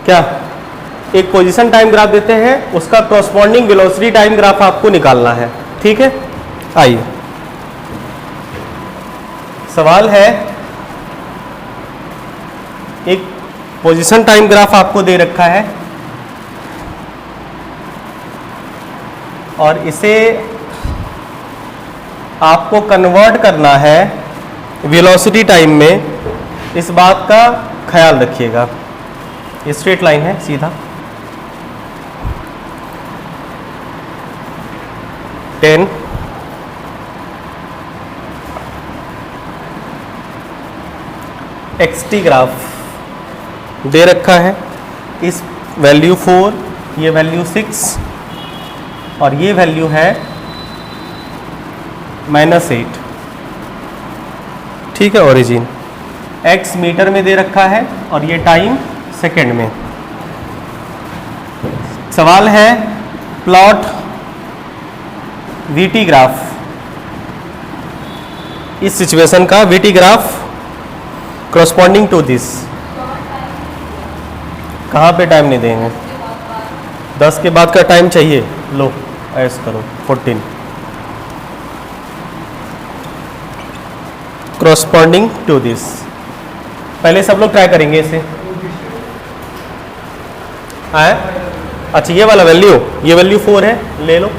क्या एक position time graph देते हैं, उसका कॉरस्पॉन्डिंग वेलोसिटी टाइम ग्राफ आपको निकालना है। ठीक है, आइए सवाल है, एक पोजीशन टाइम ग्राफ आपको दे रखा है और इसे आपको कन्वर्ट करना है वेलोसिटी टाइम में। इस बात का ख्याल रखिएगा, ये स्ट्रेट लाइन है सीधा, 10 xt ग्राफ दे रखा है, इस वैल्यू 4, ये वैल्यू 6 और ये वैल्यू है -8। ठीक है, ओरिजिन x मीटर में दे रखा है और ये टाइम सेकंड में। सवाल है प्लॉट VT ग्राफ, इस सिचुएशन का VT graph corresponding to this. कहाँ पे टाइम नहीं देंगे, 10 के बाद का टाइम चाहिए, लो ऐस करो 14 corresponding टू दिस। पहले सब लोग ट्राई करेंगे इसे। आए, अच्छा ये वाला वैल्यू, ये वैल्यू 4 है, ले लो।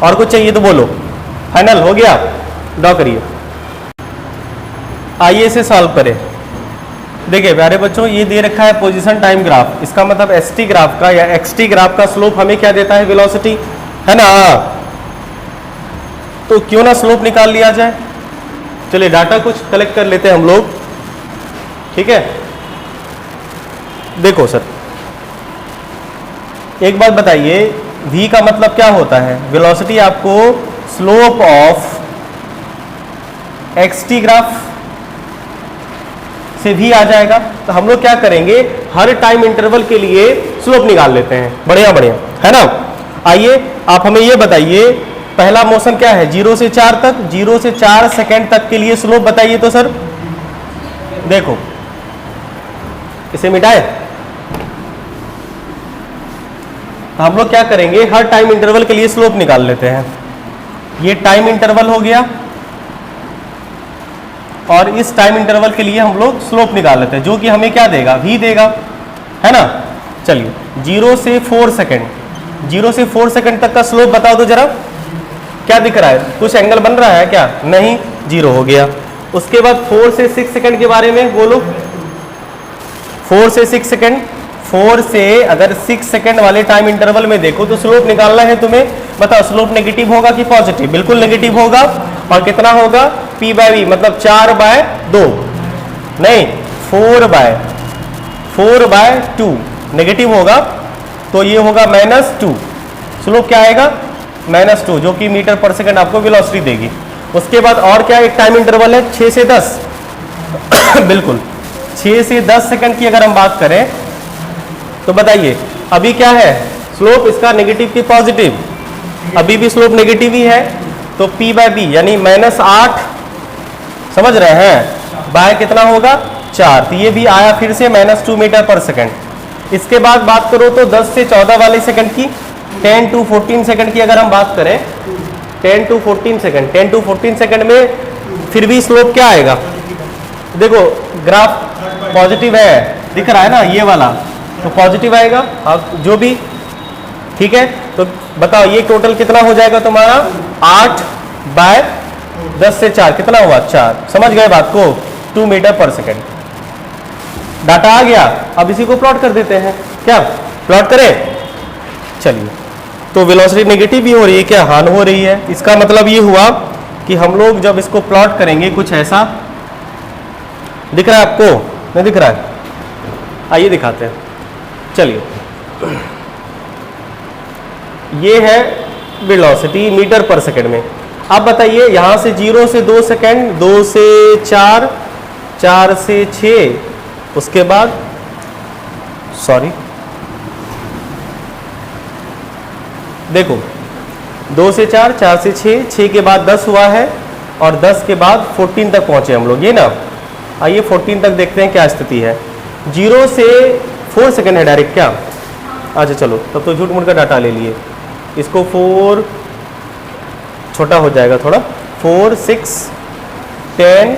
और कुछ चाहिए तो बोलो। फाइनल हो गया, ड्रॉ करिए। आइए इसे सॉल्व करें। देखिए प्यारे बच्चों, ये दे रखा है पोजीशन टाइम ग्राफ, इसका मतलब ST ग्राफ का या XT ग्राफ का स्लोप हमें क्या देता है, वेलोसिटी, है ना। तो क्यों ना स्लोप निकाल लिया जाए। चलिए डाटा कुछ कलेक्ट कर लेते हैं हम लोग। ठीक है, देखो सर एक बात बताइए, v का मतलब क्या होता है, वेलोसिटी आपको स्लोप ऑफ XT ग्राफ से भी आ जाएगा। तो हम लोग क्या करेंगे, हर टाइम इंटरवल के लिए स्लोप निकाल लेते हैं। बढ़िया बढ़िया, है ना। आइए आप हमें ये बताइए, पहला मोशन क्या है, 0 से 4 तक, 0 से 4 सेकेंड तक के लिए स्लोप बताइए तो सर। देखो इसे मिटाए, तो हम लोग क्या करेंगे, हर टाइम इंटरवल के लिए स्लोप निकाल लेते हैं। ये टाइम इंटरवल हो गया और इस टाइम इंटरवल के लिए हम लोग स्लोप निकाल लेते हैं, जो कि हमें क्या देगा, v देगा, है ना। चलिए 0 से 4 सेकेंड, 0 से 4 सेकेंड तक का स्लोप बताओ तो जरा, क्या दिख रहा है, कुछ एंगल बन रहा है क्या, नहीं, 0 हो गया। उसके बाद 4 से 6 सेकेंड के बारे में बोलो। 4 से 6 सेकेंड, 4 से अगर 6 सेकेंड वाले टाइम इंटरवल में देखो तो स्लोप निकालना है तुम्हें। बताओ स्लोप नेगेटिव होगा कि पॉजिटिव, बिल्कुल नेगेटिव होगा। और कितना होगा, p/v मतलब 4/2, नहीं 4/2 नेगेटिव होगा, तो ये होगा -2। स्लोप क्या आएगा, -2, जो कि मीटर पर सेकंड आपको वेलोसिटी देगी। उसके बाद और क्या एक टाइम इंटरवल है, 6 से 10 बिल्कुल 6 से 10 सेकंड की अगर हम बात करें तो बताइए अभी क्या है स्लोप इसका, नेगेटिव की पॉजिटिव, अभी भी स्लोप नेगेटिव ही है। तो p/b यानी -8, समझ रहे हैं, बाय कितना होगा 4, तो ये भी आया फिर से -2 मीटर पर सेकंड। इसके बाद बात करो तो 10 से 14 वाले सेकंड की, 10 to 14 सेकंड की अगर हम बात करें, 10 to 14 सेकंड, 10 to 14 सेकंड में फिर भी स्लोप क्या आएगा, देखो ग्राफ पॉजिटिव है, दिख रहा है ना ये वाला, तो पॉजिटिव आएगा। अब जो भी ठीक है, तो बताओ ये टोटल कितना हो जाएगा तुम्हारा, 8/10 से 4 कितना हुआ, 4। समझ गए बात को, 2 मीटर पर सेकंड। डाटा आ गया, अब इसी को प्लॉट कर देते हैं, क्या प्लॉट करें। चलिए, तो वेलोसिटी नेगेटिव भी हो रही है क्या, हाँ हो रही है। इसका मतलब ये हुआ कि हम लोग जब इसको प्लॉट करेंगे कुछ ऐसा दिख रहा है आपको, नहीं दिख रहा है, आइए दिखाते हैं। चलिए ये है वेलोसिटी मीटर पर सेकंड में। अब बताइए यहाँ से 0 से 2 सेकंड, 2 से 4, 4 से 6, उसके बाद सॉरी देखो 2 से 4, 4 से 6, 6 के बाद 10 हुआ है और 10 के बाद 14 तक पहुँचे हम लोग, ये ना। आइए 14 तक देखते हैं क्या स्थिति है। 0 से 4 सेकेंड है डायरेक्ट क्या? अच्छा चलो तब तो झूठ मूठ का डाटा ले लिए, इसको 4 छोटा हो जाएगा थोड़ा, 4 6 10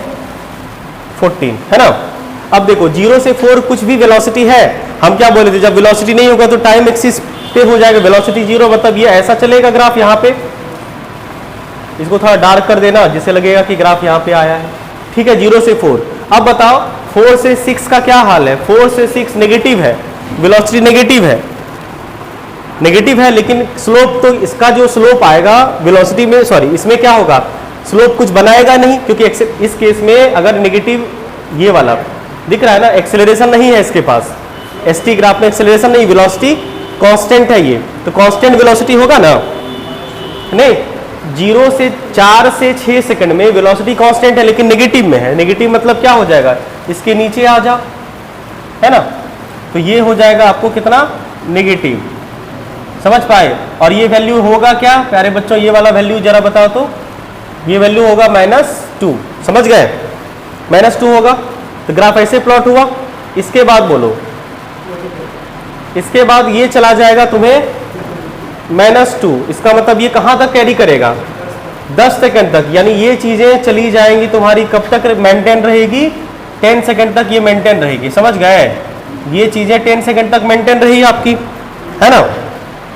14 है ना। अब देखो 0 से 4 कुछ भी वेलोसिटी है, हम क्या बोले थे जब वेलोसिटी नहीं होगा तो टाइम एक्सिस पे हो जाएगा, वेलोसिटी 0 मतलब ये ऐसा चलेगा ग्राफ यहाँ पे। इसको थोड़ा डार्क कर देना जिससे लगेगा कि ग्राफ यहाँ पे आया है, ठीक है 0 से 4। अब बताओ 4 से 6 का क्या हाल है? 4 से 6 नेगेटिव है, वेलोसिटी नेगेटिव है लेकिन स्लोप तो इसका जो स्लोप आएगा वेलोसिटी में, सॉरी इसमें क्या होगा, स्लोप कुछ बनाएगा नहीं, क्योंकि इस केस में अगर नेगेटिव ये वाला दिख रहा है ना, एक्सेलरेशन नहीं है इसके पास, एसटी ग्राफ में एक्सेलरेशन नहीं, वेलोसिटी कांस्टेंट है ये, तो कांस्टेंट वेलोसिटी होगा ना, नहीं 0 से 4 से 6 सेकंड में वेलोसिटी कांस्टेंट है लेकिन नेगेटिव में है। नेगेटिव मतलब क्या हो जाएगा, इसके नीचे आ जा, है ना, तो ये हो जाएगा आपको कितना, नेगेटिव। समझ पाए? और ये वैल्यू होगा क्या प्यारे बच्चों, ये वाला वैल्यू जरा बताओ तो, ये वैल्यू होगा -2, समझ गए, -2 होगा। तो ग्राफ ऐसे प्लॉट हुआ। इसके बाद बोलो, इसके बाद ये चला जाएगा तुम्हें -2, इसका मतलब ये कहां तक कैरी करेगा, 10 सेकंड तक, यानी ये चीजें चली जाएंगी तुम्हारी, कब तक मेंटेन रहेगी, 10 सेकंड तक ये मेंटेन रहेगी। समझ गए? ये चीजें 10 सेकंड तक मेंटेन रही आपकी, है ना।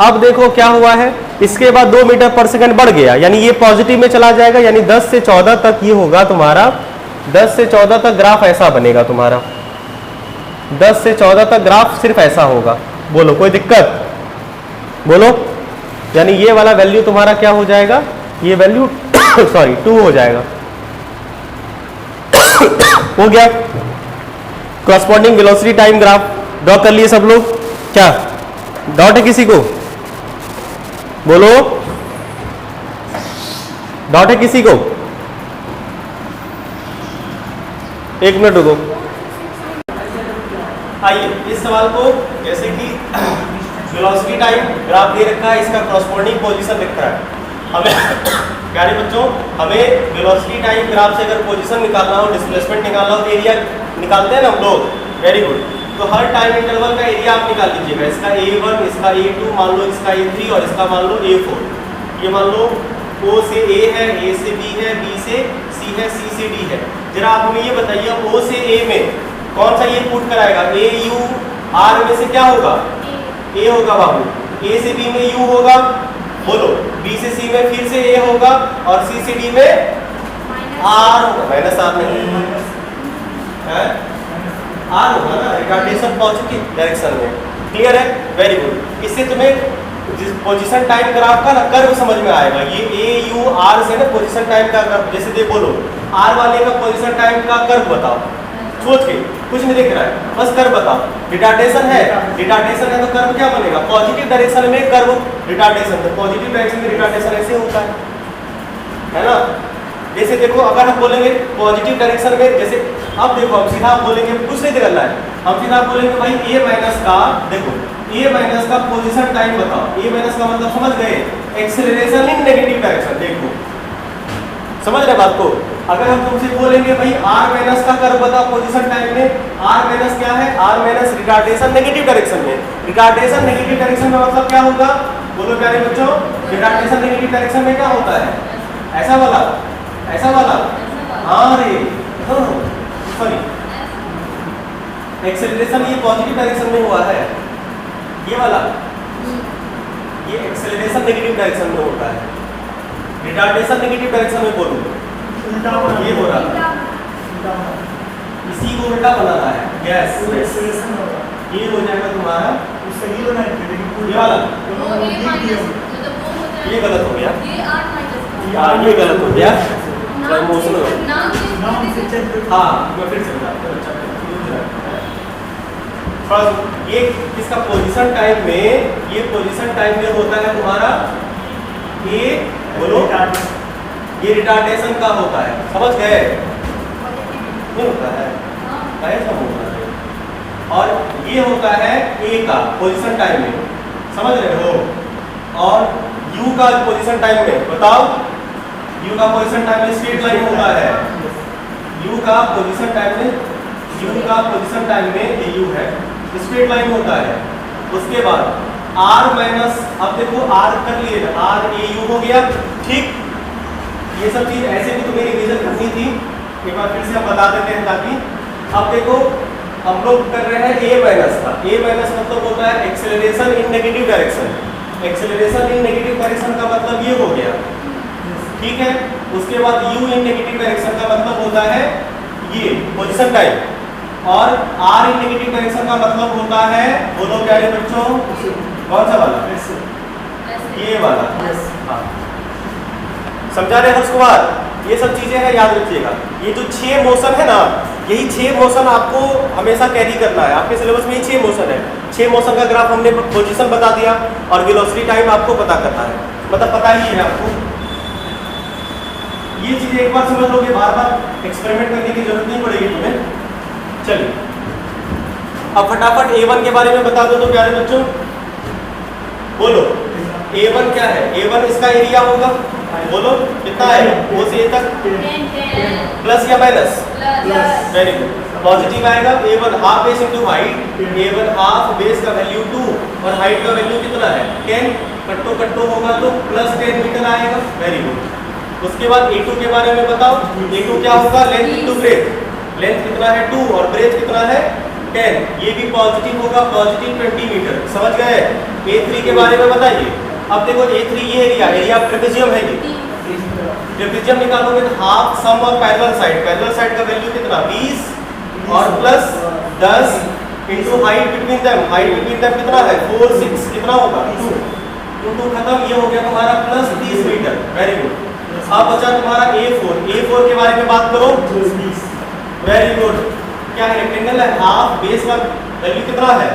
अब देखो क्या हुआ है, इसके बाद 2 मीटर पर सेकंड बढ़ गया, यानी ये पॉजिटिव में चला जाएगा, यानी 10 से 14 तक ये होगा तुम्हारा, 10 से 14 तक ग्राफ ऐसा बनेगा तुम्हारा, 10 से 14 तक ग्राफ सिर्फ ऐसा होगा। बोलो कोई दिक्कत, बोलो, यानी ये वाला वैल्यू तुम्हारा क्या हो जाएगा, ये वैल्यू सॉरी 2 हो जाएगा। हो गया, corresponding velocity time graph draw कर लिए सब लोग? क्या डाउट है किसी को? बोलो, डाउट है किसी को? एक मिनट रुको, आइए इस सवाल को, जैसे कि वेलोसिटी टाइम ग्राफ दे रखा है, इसका कॉरस्पॉन्डिंग पोजीशन दिख रहा है हमें। प्यारे बच्चों, हमें वेलोसिटी टाइम ग्राफ से अगर पोजीशन निकालना हो, डिस्प्लेसमेंट निकालना हो, एरिया निकालते हैं ना हम लोग, वेरी गुड। तो हर टाइम इंटरवल का एरिया आप निकाल लीजिएगा, इसका A1, इसका A2, मान लो इसका A3 और इसका मान लो A4। ये मान लो O से A है, A से B है, B से C है, C से D है। जरा आप हमें ये बताइए O से A में कौन सा ये पुट कराएगा, A U R में से क्या होगा, A होगा बाबू, A से B में U होगा, बोलो, B से C में फिर से A होगा और C से D में R होगा, -R नहीं है, R होगा ना, रिटार्डेशन पॉजिटिव डायरेक्शन में। क्लियर है? Very good. इससे तुम्हें पोजीशन टाइम ग्राफ का ना कर्व समझ में आएगा, ये AUR से ना पोजीशन टाइम का कर्व, जैसे दे बोलो R वाले का पोजीशन टाइम का कर्व बताओ, सोच के, कुछ नहीं दिख रहा है, बस कर्व बताओ। रिटार्डेशन है, रिटार्डेशन है तो कर्व क्या बनेगा, पॉजिटिव डायरेक्शन में कर्व रिटार्डेशन, तो पॉजिटिव डायरेक्शन में रिटार्डेशन ऐसे होता है ना। जैसे देखो अगर हम बोलेंगे पॉजिटिव डायरेक्शन में, जैसे अब देखो हम सीधा बोलेंगे, कुछ नहीं निकलना है, हम सीधा बोलेंगे भाई A माइनस का, देखो A माइनस का पोजीशन टाइम बताओ। A माइनस का मतलब समझ गए, एक्सेलरेशन इन नेगेटिव डायरेक्शन। देखो समझ रहे बात को? अगर हम तुमसे बोलेंगे भाई R माइनस का कर्व बताओ पोजीशन टाइम में, R माइनस क्या है, R minus retardation negative direction में। रिटार्डेशन नेगेटिव डायरेक्शन में मतलब क्या होगा, बोलो प्यारे बच्चों, रिटार्डेशन नेगेटिव डायरेक्शन में क्या होता है, ऐसा वाला, ऐसा वाला, हाँ रे, सॉरी, एक्सेलरेशन ये पॉजिटिव डायरेक्शन में हुआ है, ये वाला, ये एक्सेलरेशन नेगेटिव डायरेक्शन में होता है, रिटार्डेशन नेगेटिव डायरेक्शन में बोलूं, ये हो रहा है, इसी को उल्टा बनाना है, यस, ये हो जाएगा तुम्हारा, ये वाला, ये गलत हो गया, ये गलत हो गया, इमोशनल हाँ, मैं फिर से बताता हूँ। ये इसका पोजीशन टाइम में, ये पोजीशन टाइम में होता है तुम्हारा, ये बोलो, ये रिटार्डेशन का होता है, समझ गए? नहीं होता है, ऐसा होता है, और ये होता है A का पोजीशन टाइम में, समझ रहे हो? और U का पोजीशन टाइम में बताओ, U का पोजीशन टाइम में स्ट्रेट लाइन होता है, U का पोजीशन टाइम में, U का पोजीशन टाइम में ये U है, स्ट्रेट लाइन होता है। उसके बाद आर माइनस, अब देखो आर कर लिए, आर ए यू हो गया, ठीक। ये सब चीज ऐसे भी तुम्हें रिवीजन करनी थी, एक बार फिर से हम बता देते हैं ताकि। अब देखो हम लोग कर रहे हैं ए माइनस का। ए माइनस मतलब होता है acceleration in negative direction. Acceleration in negative direction का मतलब ये हो गया, ठीक है। उसके बाद यू इन नेगेटिव डायरेक्शन का मतलब होता है ये पोजीशन टाइम, और आर इन नेगेटिव डायरेक्शन का मतलब होता है, बोलो क्या है बच्चों, कौन सा वाला, ये वाला। हाँ, समझा रहे हर्ष कुमार? ये सब चीजें हैं, याद रखिएगा। ये जो 6 मोशन है ना, यही 6 मोशन आपको हमेशा कैरी करना है। आपके सिलेबस में ही 6 मोशन है। 6 मोशन का ग्राफ हमने पोजीशन बता दिया और वेलोसिटी टाइम आपको पता करना है, मतलब पता ही है आपको। ये चीजें एक बार समझ लोगे, बार बार एक्सपेरिमेंट करने की जरूरत नहीं पड़ेगी तुम्हें। चलिए अब फटाफट A1 के बारे में बता दो तो प्यारे बच्चों, बोलो A1 क्या है? A1 इसका एरिया होगा, बोलो कितना है? O से A तक प्लस या माइनस? वेरी गुड, पॉजिटिव आएगा। A1 half base into height, A1 half base का वैल्यू 2 और हाइट का वैल्यू कितना है 10, कट्टो कट्टो होगा तो प्लस 10 मीटर आएगा। Very good. उसके बाद A2 के बारे में बताओ। A2 क्या होगा? Length into breadth. लेंथ कितना है 2 और ब्रेथ कितना है 10, ये भी पॉजिटिव होगा, पॉजिटिव 20 मीटर। समझ गए? A3 के बारे में बताइए। अब देखो A3 ये एरिया, एरिया ट्रेपेजियम है, ये ट्रेपेजियम निकालोगे तो हाफ सम और पैरेलल साइड, पैरेलल साइड का वैल्यू कितना 20 और plus 10 into height between them, height between them कितना है 4 6, कितना होगा 2 2 खत्म, ये हो गया तुम्हारा प्लस 30 मीटर। Very good. अब बचा तुम्हारा A4। A4 के बारे में बात करो। Very good. क्या है? रेक्टेंगल है, हाफ बेस का वैल्यू कितना है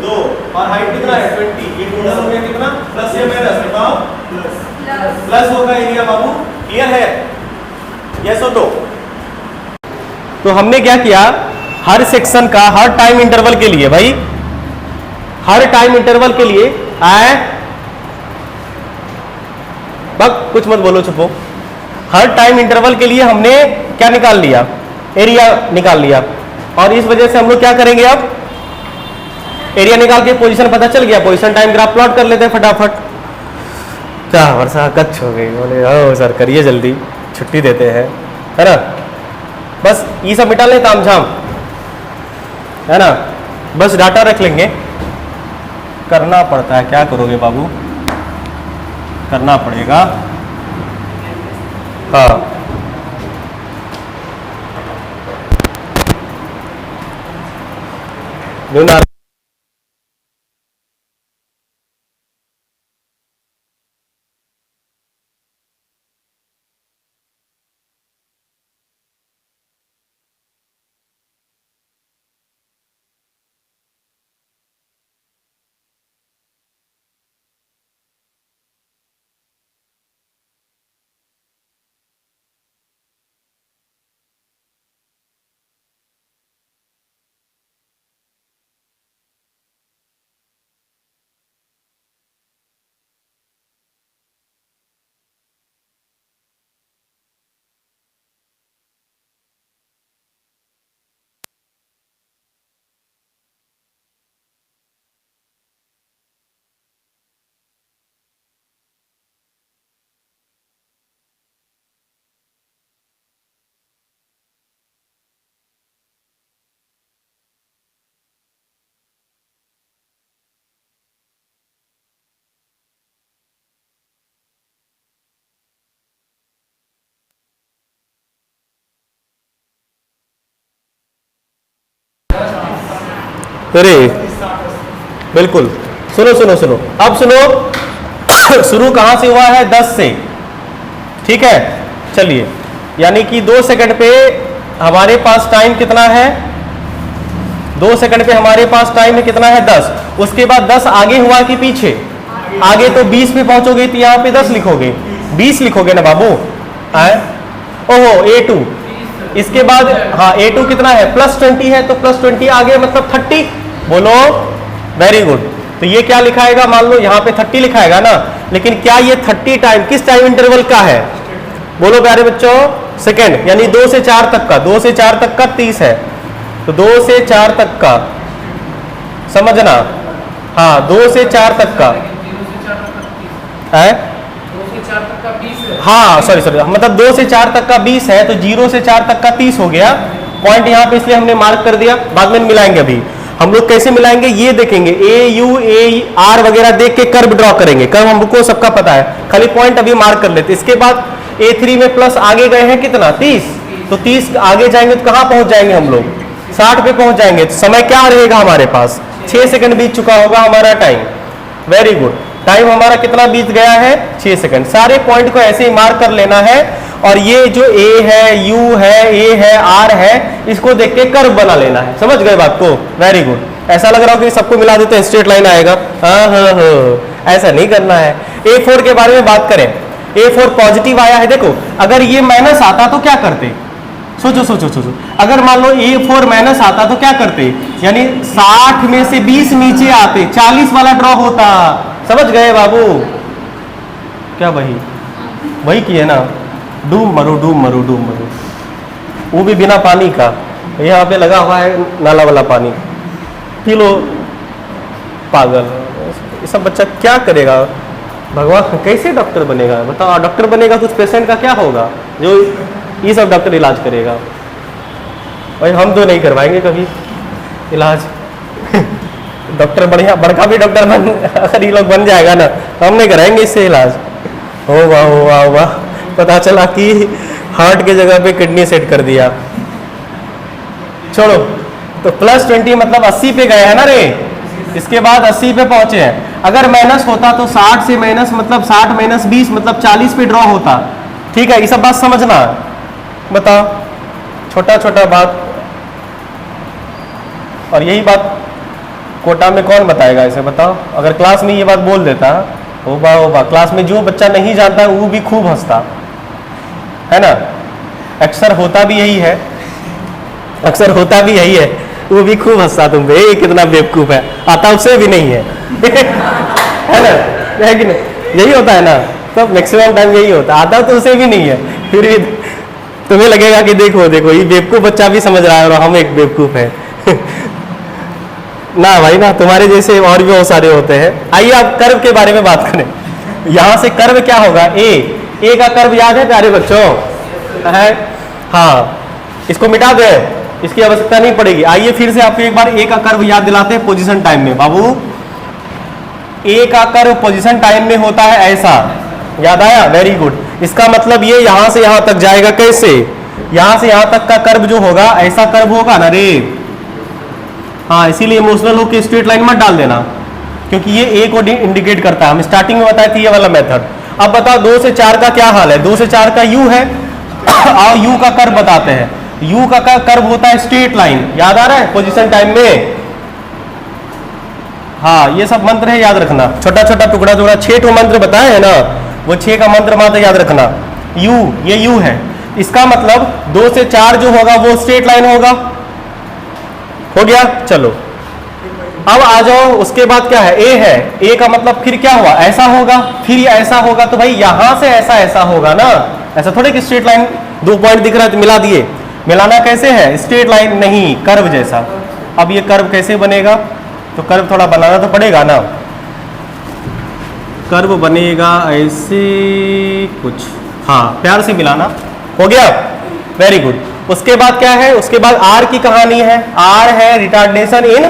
2 और हाइट कितना है 20, ये टोटल हो गया कितना, प्लस या माइनस बताओ? प्लस होगा एरिया बाबू। क्लियर है? यस और नो? तो हमने क्या किया, हर सेक्शन का हर टाइम इंटरवल के लिए, भाई हर टाइम इंटरवल के लिए आए, बस कुछ मत बोलो, चुपो। हर टाइम इंटरवल के लिए हमने क्या निकाल लिया, एरिया निकाल लिया। और इस वजह से हम लोग क्या करेंगे, अब एरिया निकाल के पोजीशन पता चल गया, पोजीशन टाइम ग्राफ प्लॉट कर लेते हैं फटाफट। क्या वर्षा कच्छ हो गई, बोले ओ सर करिए जल्दी, छुट्टी देते हैं, है ना। बस ये सब मिटा ले तामझाम, है ना, बस डाटा रख लेंगे। करना पड़ता है, क्या करोगे बाबू, करना पड़ेगा। हाँ अरे बिल्कुल, सुनो सुनो सुनो, अब सुनो शुरू कहां से हुआ है 10 से, ठीक है। चलिए, यानी कि 2 सेकंड पे हमारे पास टाइम कितना है, 2 सेकंड पे हमारे पास टाइम है कितना है 10। उसके बाद 10 आगे हुआ कि पीछे, आगे तो 20 पे पहुंचोगे तो यहाँ पे 10 लिखोगे, 20 लिखोगे ना बाबू, आए ओहो A2। इसके बाद हाँ A2 कितना है +20 है, तो +20 आगे मतलब 30, बोलो वेरी गुड। तो ये क्या लिखाएगा, मान लो यहाँ पे 30 लिखाएगा ना, लेकिन क्या ये 30 टाइम किस टाइम इंटरवल का है, बोलो प्यारे बच्चों, सेकंड, यानी 2 से 4 तक का, 2 से 4 तक का 30 है, तो 2 से 4 तक का समझना। हाँ 2 से 4 तक का है, 2 से 4 तक का 20 है। हाँ सॉरी मतलब 2 से 4 तक का 20 है, तो 0 से 4 तक का 30 हो गया। पॉइंट यहाँ पे इसलिए हमने मार्क कर दिया, बाद में मिलाएंगे। अभी हम लोग कैसे मिलाएंगे ये देखेंगे, ए यू ए आर वगैरह देख के कर्व ड्रॉ करेंगे। कर्व हमको सबका पता है, खाली पॉइंट अभी मार्क कर लेते। इसके बाद A3 में प्लस आगे गए हैं कितना 30, तो 30 आगे जाएंगे तो कहाँ पहुंच जाएंगे हम लोग 60 पे पहुंच जाएंगे। तो समय क्या रहेगा हमारे पास 6 सेकंड बीत चुका होगा हमारा टाइम। वेरी गुड, टाइम हमारा कितना बीत गया है 6 सेकंड। सारे पॉइंट को ऐसे ही मार्क कर लेना है। और ये जो A है, U है, A है, R है, इसको देख के कर्व बना लेना है। समझ गए बात को? Very good. ऐसा लग रहा हो कि सबको मिला देते हैं स्ट्रेट लाइन आएगा, हाँ, ऐसा नहीं करना है। A4 के बारे में बात करें, A4 पॉजिटिव आया है। देखो अगर ये माइनस आता तो क्या करते, सोचो सोचो सोचो, अगर मान लो A4 माइनस आता तो क्या करते, यानी 60 में से 20 नीचे आते, 40 वाला ड्रॉ होता। समझ गए बाबू? क्या वही किए ना, डूब मरो डूब मरो डूब मरो, वो भी बिना पानी का। यहाँ पे लगा हुआ है नाला वाला पानी, पी लो। पागल ये सब बच्चा क्या करेगा, भगवान कैसे डॉक्टर बनेगा बताओ? डॉक्टर बनेगा तो उस पेशेंट का क्या होगा जो ये सब डॉक्टर इलाज करेगा? भाई हम तो नहीं करवाएंगे कभी इलाज। डॉक्टर बढ़िया बड़का भी डॉक्टर बन, अगर ये लोग बन जाएगा ना तो हम नहीं कराएंगे इससे इलाज। हो वाह, पता चला कि हार्ट के जगह पे किडनी सेट कर दिया। छोड़ो, तो +20 मतलब 80 पे गए हैं ना रे, इसके बाद 80 पे पहुंचे हैं। अगर माइनस होता तो 60 से माइनस मतलब 60 माइनस 20 मतलब 40 पे ड्रॉ होता। ठीक है, ये सब बात समझना। बताओ, छोटा छोटा बात, और यही बात कोटा में कौन बताएगा इसे? बताओ, अगर क्लास में ये बात बोल देता, ओ बा क्लास में जो बच्चा नहीं जानता वो भी खूब हंसता है ना। अक्सर होता भी यही है, अक्सर होता भी यही है, वो भी खूब हंसता तुम पे, ये कितना बेवकूफ है, आता उससे भी नहीं है। है ना, है कि नहीं? यही होता है ना, तो मैक्सिमम टाइम यही होता है, आता तो उसे भी नहीं है, फिर भी तुम्हें लगेगा कि देखो देखो ये बेवकूफ बच्चा भी समझ रहा है और हम एक बेवकूफ है। ना भाई ना, तुम्हारे जैसे और भी बहुत सारे होते हैं। आइए अब कर्व के बारे में बात करें। यहां से कर्व क्या होगा, ए का कर्व याद है प्यारे बच्चों? है, हाँ, इसको मिटा दे, इसकी आवश्यकता नहीं पड़ेगी। आइए फिर से आपको एक बार ए का कर्व याद दिलाते हैं पोजीशन टाइम में। बाबू, ए का कर्व पोजीशन टाइम में होता है ऐसा, याद आया? Very good. इसका मतलब ये यहां से यहां तक जाएगा, कैसे? यहां से यहां तक का कर्व जो होगा ऐसा कर्व होगा ना रे। हाँ, इसीलिए इमोशनल होकर स्ट्रेट लाइन मत डाल देना, क्योंकि ये ए को इंडिकेट करता है। हम स्टार्टिंग में बताए थे ये वाला मेथड। अब बताओ 2 से 4 का क्या हाल है? 2 से 4 का यू है, और यू का कर्व बताते हैं। यू का कर्व होता है स्ट्रेट लाइन, याद आ रहा है पोजीशन टाइम में? हाँ, ये सब मंत्र है, याद रखना। छोटा छोटा टुकड़ा टुकड़ा 6 ठो मंत्र बताए हैं ना, वो 6 का मंत्र मात्र याद रखना। यू, ये यू है, इसका मतलब 2 से 4 जो होगा वो स्ट्रेट लाइन होगा। हो गया? चलो अब आ जाओ, उसके बाद क्या है? ए है, ए का मतलब फिर क्या हुआ? ऐसा होगा, फिर ये ऐसा होगा, तो भाई यहां से ऐसा ऐसा होगा ना, ऐसा थोड़े कि स्ट्रेट लाइन 2 पॉइंट दिख रहा है तो मिला दिए। मिलाना कैसे है? स्ट्रेट लाइन नहीं, कर्व जैसा। अब ये कर्व कैसे बनेगा? तो कर्व थोड़ा बनाना तो पड़ेगा ना। कर्व बनेगा ऐसे कुछ, हाँ, प्यार से मिलाना। हो गया? Very good. उसके बाद क्या है? उसके बाद आर की कहानी है। आर है retardation in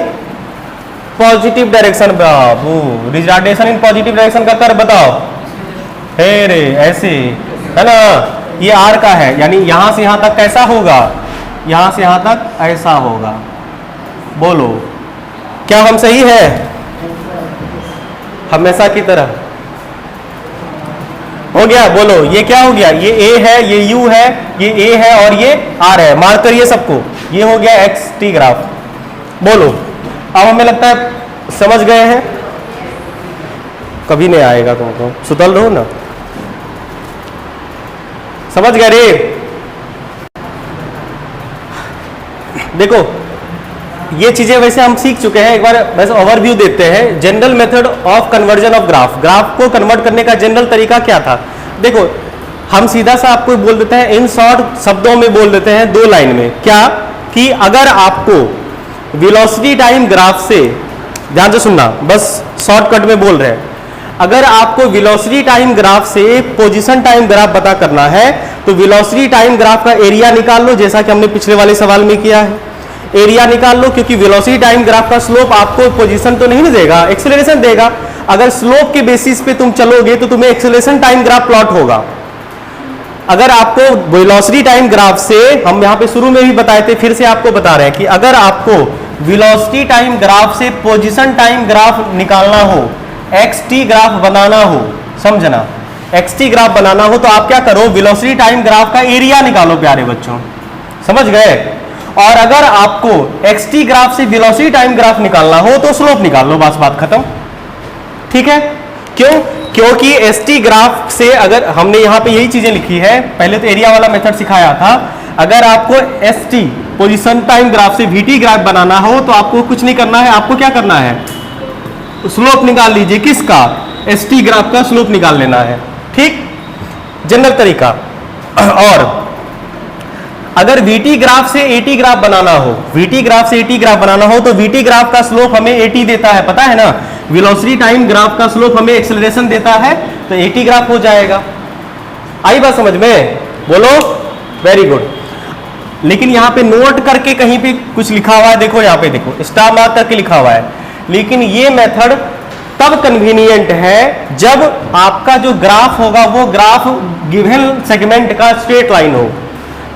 positive direction. Babu, retardation in positive direction का कर्व बताओ। हे रे, ऐसे है ना, ये आर का है, यानी यहां से यहां तक कैसा होगा? यहां से यहां तक ऐसा होगा। बोलो, क्या हम सही है? हमेशा की तरह हो गया? बोलो, ये क्या हो गया? ये ए है, ये यू है, ये ए है और ये आर है। मार्क करिए सबको, ये हो गया एक्स टी ग्राफ। बोलो, अब हमें लगता है समझ गए हैं। कभी नहीं आएगा तुमको, सुतल रहो ना। समझ गए रे? देखो, ये चीजें वैसे हम सीख चुके हैं। एक बार वैसे ओवरव्यू देते हैं। General method of conversion of graph, graph को कन्वर्ट करने का जनरल तरीका क्या था? देखो, हम सीधा सा आपको बोल देते हैं, इन शॉर्ट शब्दों में बोल देते हैं 2 लाइन में। क्या? कि अगर आपको वेलोसिटी टाइम ग्राफ से ध्यान से सुनना, बस शॉर्टकट में बोल रहे हैं। अगर आपको वेलोसिटी टाइम ग्राफ से पोजीशन टाइम ग्राफ पता करना है तो वेलोसिटी टाइम ग्राफ का एरिया निकाल लो, जैसा कि हमने पिछले वाले सवाल में किया है। एरिया निकाल लो, क्योंकि वेलोसिटी टाइम ग्राफ का स्लोप आपको पोजीशन तो नहीं देगा, एक्सेलरेशन देगा। अगर स्लोप के बेसिस पे तुम चलोगे तो तुम्हें एक्सेलरेशन टाइम ग्राफ प्लॉट होगा। अगर आपको वेलोसिटी टाइम ग्राफ से, हम यहां पे शुरू में भी बताए थे, फिर से आपको बता रहे हैं कि अगर आपको वेलोसिटी टाइम ग्राफ से पोजीशन टाइम ग्राफ निकालना हो, एक्सटी ग्राफ बनाना हो, समझना, एक्सटी ग्राफ बनाना हो तो आप क्या करो, वेलोसिटी टाइम ग्राफ का एरिया निकालो प्यारे बच्चों, समझ गए। और अगर आपको एक्सटी ग्राफ से वेलोसिटी टाइम ग्राफ निकालना हो तो स्लोप निकाल लो, बस बात खत्म। ठीक है, क्यों? क्योंकि एसटी ग्राफ से, अगर हमने यहां पे यही चीजें लिखी है, पहले तो एरिया वाला मेथड सिखाया था। अगर आपको एसटी पोजीशन टाइम ग्राफ से वीटी ग्राफ बनाना हो तो आपको कुछ नहीं करना है, आपको क्या करना है, स्लोप निकाल लीजिए। किसका? एसटी ग्राफ का स्लोप निकाल लेना है। ठीक, जनरल तरीका। और अगर वीटी ग्राफ से एटी ग्राफ बनाना हो, वीटी ग्राफ से एटी ग्राफ बनाना हो तो वीटी ग्राफ का स्लोप हमें एटी देता है, पता है ना। वेलोसिटी टाइम ग्राफ का स्लोप हमें एक्सेलरेशन देता है, तो एटी ग्राफ हो जाएगा। आई बात समझ में? बोलो, वेरी गुड। लेकिन यहां पे नोट करके कहीं पे कुछ लिखा हुआ है, देखो यहां पे देखो, स्टार मार्क करके लिखा हुआ है। लेकिन ये मेथड तब कन्वीनियंट है जब आपका जो ग्राफ होगा वो ग्राफ गिवन सेगमेंट का स्ट्रेट लाइन हो।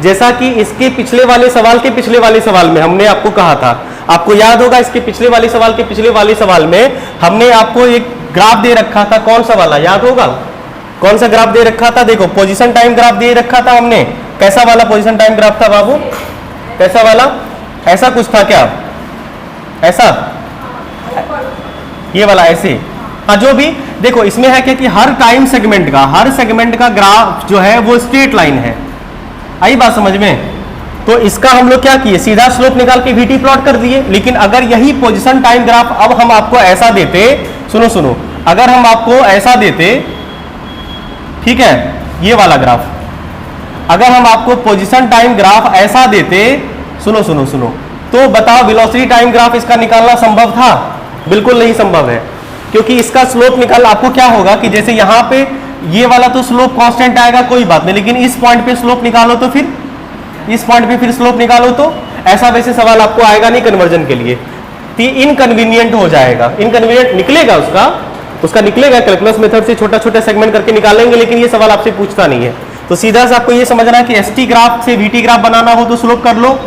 जैसा कि इसके पिछले वाले सवाल के पिछले वाले सवाल में हमने आपको कहा था, आपको याद होगा, इसके पिछले वाले सवाल के पिछले वाले सवाल में हमने आपको एक ग्राफ दे रखा था, कौन सा वाला याद होगा? कौन सा ग्राफ दे रखा था? देखो, पोजीशन टाइम ग्राफ दे रखा था हमने। कैसा वाला पोजीशन टाइम ग्राफ था बाबू? कैसा वाला? ऐसा कुछ था क्या? ऐसा, ये वाला ऐसे, हाँ, जो भी। देखो इसमें है क्या कि हर टाइम सेगमेंट का, हर सेगमेंट का ग्राफ जो है वो स्ट्रेट लाइन है। आई बात समझ में? तो इसका हम लोग क्या किए, सीधा स्लोप निकाल के वीटी प्लॉट कर दिए। लेकिन अगर यही पोजीशन टाइम ग्राफ अब हम आपको ऐसा देते, सुनो सुनो, अगर हम आपको ऐसा देते, ठीक है, ये वाला ग्राफ, अगर हम आपको पोजीशन टाइम ग्राफ ऐसा देते, सुनो सुनो सुनो, तो बताओ वेलोसिटी टाइम ग्राफ इसका निकालना संभव था? बिल्कुल नहीं संभव है, क्योंकि इसका स्लोप निकाल आपको क्या होगा कि जैसे यहां पे ये वाला तो स्लोप कांस्टेंट आएगा, कोई बात नहीं, लेकिन इस पॉइंट पे स्लोप निकालो तो फिर इस पॉइंट पे फिर स्लोप निकालो तो ऐसा वैसे सवाल आपको आएगा नहीं कन्वर्जन के लिए, तो इनकन्वीनियंट हो जाएगा। इनकन्वीनियंट निकलेगा उसका निकलेगा, कैलकुलस मेथड से छोटा छोटा सेगमेंट करके निकालेंगे, लेकिन ये सवाल आपसे पूछता नहीं है। तो सीधा से आपको ये समझना है कि एसटी ग्राफ से वीटी ग्राफ बनाना हो तो स्लोप कर लो,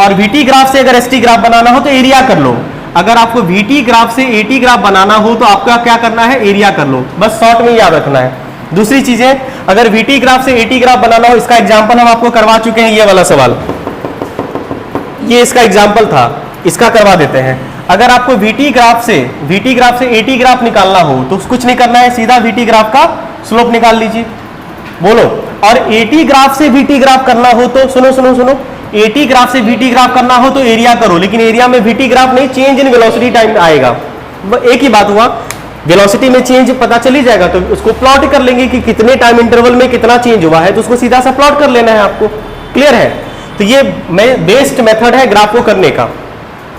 और वीटी ग्राफ से अगर एसटी ग्राफ बनाना हो तो एरिया कर लो। अगर आपको वीटी ग्राफ से एटी ग्राफ बनाना हो तो आपका क्या करना है, एरिया कर लो, बस शॉर्ट में याद रखना है। दूसरी चीजें, अगर वीटी ग्राफ से एटी ग्राफ बनाना हो, इसका एग्जांपल हम आपको करवा चुके हैं, ये वाला सवाल, ये इसका एग्जांपल था, इसका करवा देते हैं। अगर आपको वीटी ग्राफ से एटी ग्राफ निकालना हो तो कुछ नहीं करना है, सीधा वीटी ग्राफ का स्लोप निकाल लीजिए। बोलो, और एटी ग्राफ से वीटी ग्राफ करना हो तो, सुनो सुनो सुनो, एटी ग्राफ से वीटी ग्राफ करना हो तो एरिया करो, लेकिन एरिया में वीटी ग्राफ नहीं, चेंज इन वेलोसिटी टाइम आएगा। एक ही बात हुआ, वेलोसिटी में चेंज पता चली जाएगा तो उसको प्लॉट कर लेंगे कि कितने टाइम इंटरवल में कितना चेंज हुआ है, तो उसको सीधा सा प्लॉट कर लेना है आपको। क्लियर है? तो ये बेस्ट मेथड है ग्राफ को करने का।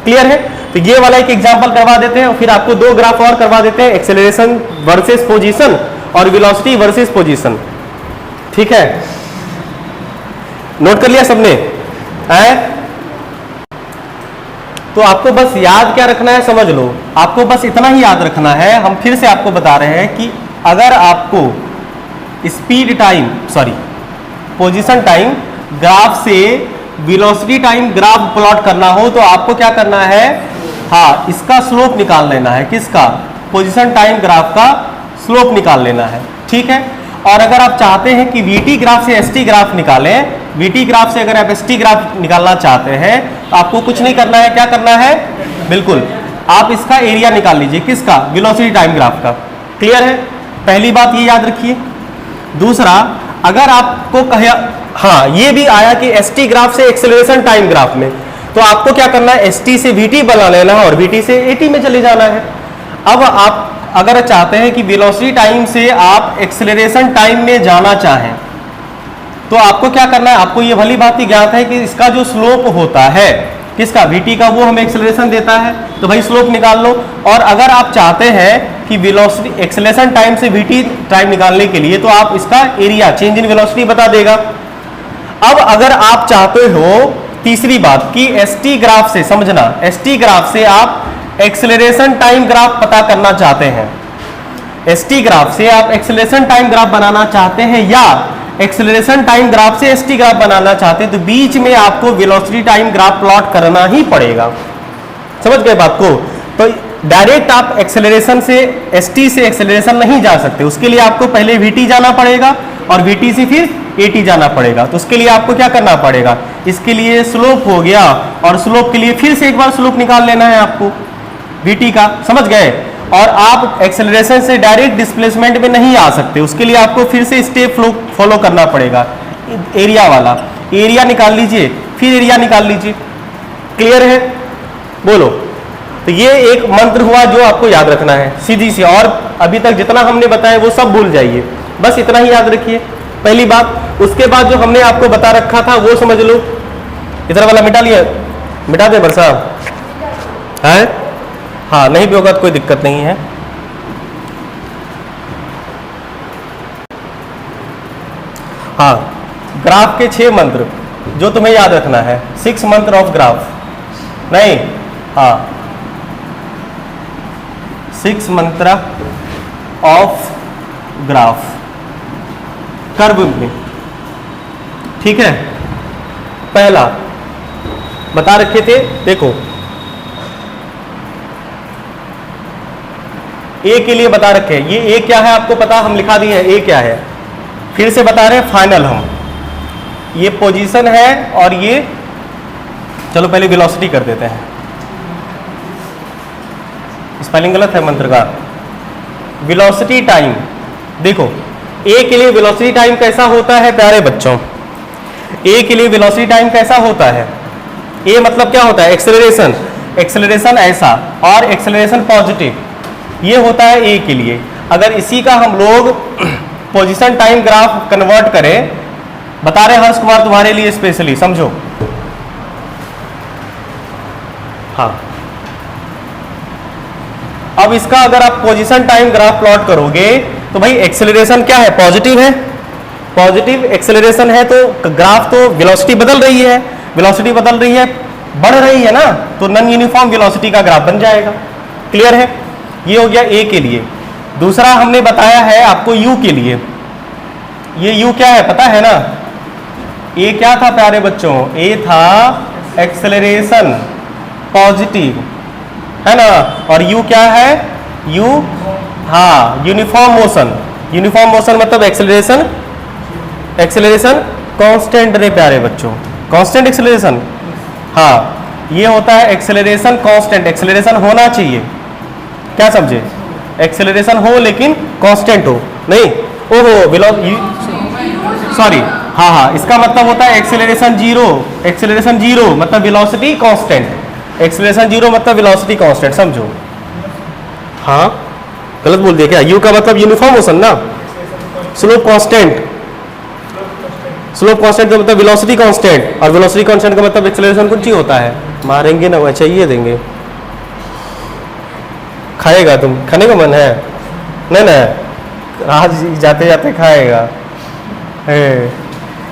क्लियर है? तो ये वाला एक एग्जांपल करवा देते हैं, फिर आपको दो ग्राफ और करवा देते हैं, एक्सेलरेशन वर्सेस पोजीशन और वेलोसिटी वर्सेस पोजीशन। ठीक है, नोट कर लिया सबने? तो आपको बस याद क्या रखना है, समझ लो, आपको बस इतना ही याद रखना है। हम फिर से आपको बता रहे हैं कि अगर आपको speed time, sorry, position time graph से वेलोसिटी टाइम ग्राफ प्लॉट करना हो तो आपको क्या करना है, हाँ, इसका स्लोप निकाल लेना है। किसका? पोजीशन टाइम ग्राफ का स्लोप निकाल लेना है। ठीक है, और अगर आप चाहते हैं कि वीटी ग्राफ से एसटी ग्राफ निकालें, वीटी ग्राफ से अगर आप एसटी ग्राफ निकालना चाहते हैं तो आपको कुछ नहीं करना है, क्या करना है, बिल्कुल, आप इसका एरिया निकाल लीजिए। किसका? वेलोसिटी टाइम ग्राफ का। क्लियर है? पहली बात ये याद रखिए। दूसरा, अगर आपको कहा, हाँ, ये भी आया कि एसटी ग्राफ से एक्सेलरेशन टाइम ग्राफ में, तो आपको क्या करना है, एसटी से वीटी बना लेना है और वीटी से एटी में चले जाना है। अब आप अगर चाहते हैं कि वेलोसिटी टाइम से आप एक्सेलरेशन टाइम में जाना चाहें तो आपको क्या करना है, आपको ये भली बात ही ज्ञात है कि इसका जो स्लोप होता है, किसका, vt का, वो हमें एक्सेलरेशन देता है, तो भाई स्लोप निकाल लो। और अगर आप चाहते हैं कि वेलोसिटी एक्सेलरेशन टाइम से vt टाइम निकालने के लिए, तो आप इसका एरिया चेंज इन वेलोसिटी बता देगा। अब अगर आप चाहते हो तीसरी बात कि st ग्राफ से, समझना, st ग्राफ से आप एक्सेलरेशन टाइम ग्राफ पता करना चाहते हैं, st ग्राफ से आप एक्सेलरेशन टाइम ग्राफ बनाना चाहते हैं, या एक्सेलरेशन टाइम ग्राफ से st ग्राफ बनाना चाहते हैं, तो बीच में आपको वेलोसिटी टाइम ग्राफ प्लॉट करना ही पड़ेगा। समझ गए बात को? तो डायरेक्ट आप एक्सेलरेशन से st से एक्सेलरेशन नहीं जा सकते, उसके लिए आपको पहले vt जाना पड़ेगा और vt से फिर at जाना पड़ेगा। तो उसके लिए आपको क्या करना पड़ेगा, इसके लिए स्लोप हो गया, और स्लोप के लिए फिर से एक बार स्लोप निकाल लेना है आपको vt का। समझ गए? और आप एक्सेलरेशन से डायरेक्ट डिस्प्लेसमेंट में नहीं आ सकते, उसके लिए आपको फिर से स्टेप फॉलो करना पड़ेगा। एरिया वाला, एरिया निकाल लीजिए, फिर एरिया निकाल लीजिए। क्लियर है? बोलो। तो ये एक मंत्र हुआ जो आपको याद रखना है, सीधी सी। और अभी तक जितना हमने बताया वो सब भूल जाइए, बस इतना ही याद रखिए, पहली बात। उसके बाद जो हमने आपको बता रखा था वो समझ लो। इधर वाला मिटा लिया, मिटा दे बरसा है? हाँ, नहीं भी होगा तो कोई दिक्कत नहीं है। हाँ, ग्राफ के 6 मंत्र जो तुम्हें याद रखना है, 6 मंत्र ऑफ ग्राफ, नहीं, हाँ, 6 मंत्र ऑफ ग्राफ कर्व में। ठीक है, पहला बता रखे थे, देखो ए के लिए बता रखे हैं, ये ए क्या है आपको पता, हम लिखा दिए हैं ए क्या है, फिर से बता रहे हैं फाइनल हम, ये पोजीशन है, और ये, चलो पहले वेलोसिटी कर देते हैं, स्पेलिंग गलत है मंत्र का, वेलोसिटी टाइम। देखो ए के लिए वेलोसिटी टाइम कैसा होता है प्यारे बच्चों, ए के लिए वेलोसिटी टाइम कैसा होता है, ए मतलब क्या होता है, एक्सेलरेशन, एक्सेलरेशन ऐसा, और एक्सेलरेशन पॉजिटिव, ये होता है ए के लिए। अगर इसी का हम लोग पोजीशन टाइम ग्राफ कन्वर्ट करें, बता रहे हर्ष कुमार तुम्हारे लिए स्पेशली, समझो। हाँ, अब इसका अगर आप पोजीशन टाइम ग्राफ प्लॉट करोगे तो भाई एक्सेलरेशन क्या है, पॉजिटिव है, पॉजिटिव एक्सेलरेशन है, तो ग्राफ तो वेलोसिटी बदल रही है, वेलोसिटी बदल रही है, बढ़ रही है ना, तो नॉन यूनिफॉर्म वेलोसिटी का ग्राफ बन जाएगा। क्लियर है? ये हो गया ए के लिए। दूसरा हमने बताया है आपको यू के लिए, ये यू क्या है पता है ना, ए क्या था प्यारे बच्चों, ए था एक्सेलरेशन पॉजिटिव, है ना, और यू क्या है, यू, हाँ, यूनिफॉर्म मोशन, यूनिफॉर्म मोशन मतलब एक्सेलरेशन, एक्सेलरेशन कांस्टेंट रे प्यारे बच्चों, कांस्टेंट एक्सेलरेशन, हाँ, ये होता है एक्सेलरेशन कांस्टेंट, एक्सेलरेशन होना चाहिए, क्या समझे, एक्सेलरेशन हो लेकिन कांस्टेंट हो, नहीं, ओहो सॉरी, हाँ हाँ, इसका मतलब होता है एक्सेलरेशन जीरो, एक्सेलरेशन जीरो मतलब वेलोसिटी कांस्टेंट, एक्सेलरेशन जीरो मतलब वेलोसिटी कांस्टेंट, समझो। हाँ, गलत बोल दिया क्या, यू का मतलब यूनिफॉर्म मोशन ना, स्लोप कांस्टेंट, स्लोप कांस्टेंट का मतलब वेलोसिटी कांस्टेंट, और वेलोसिटी कांस्टेंट का मतलब एक्सेलरेशन कुछ ही होता है। मारेंगे ना, वह चाहिए देंगे, खाएगा, तुम खाने का मन है, नहीं ना, आज जाते जाते खाएगा।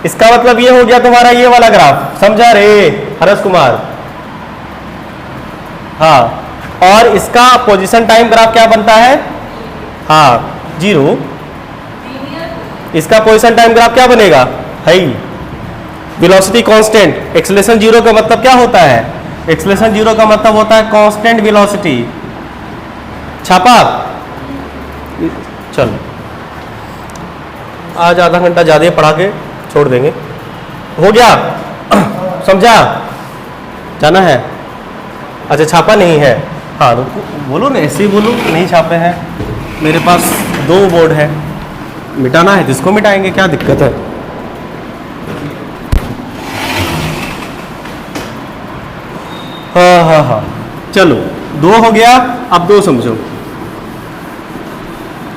इसका मतलब ये हो गया तुम्हारा ये वाला ग्राफ, समझा रे हर्ष कुमार। हाँ, और इसका पोजीशन टाइम ग्राफ क्या बनता है, हाँ, जीरो, इसका पोजीशन टाइम ग्राफ क्या बनेगा, है वेलोसिटी कांस्टेंट, एक्सेलरेशन जीरो का मतलब क्या होता है, एक्सेलरेशन जीरो का मतलब होता है कांस्टेंट वेलोसिटी। छापा, चलो आज आधा घंटा ज़्यादा पढ़ा के छोड़ देंगे, हो गया, समझा, जाना है, अच्छा छापा नहीं है, हाँ बोलो ना, ऐसे ही बोलो, नहीं छापे हैं, मेरे पास 2 बोर्ड है, मिटाना है जिसको मिटाएंगे, क्या दिक्कत है। हाँ हाँ हाँ, चलो 2 हो गया, अब 2 समझो,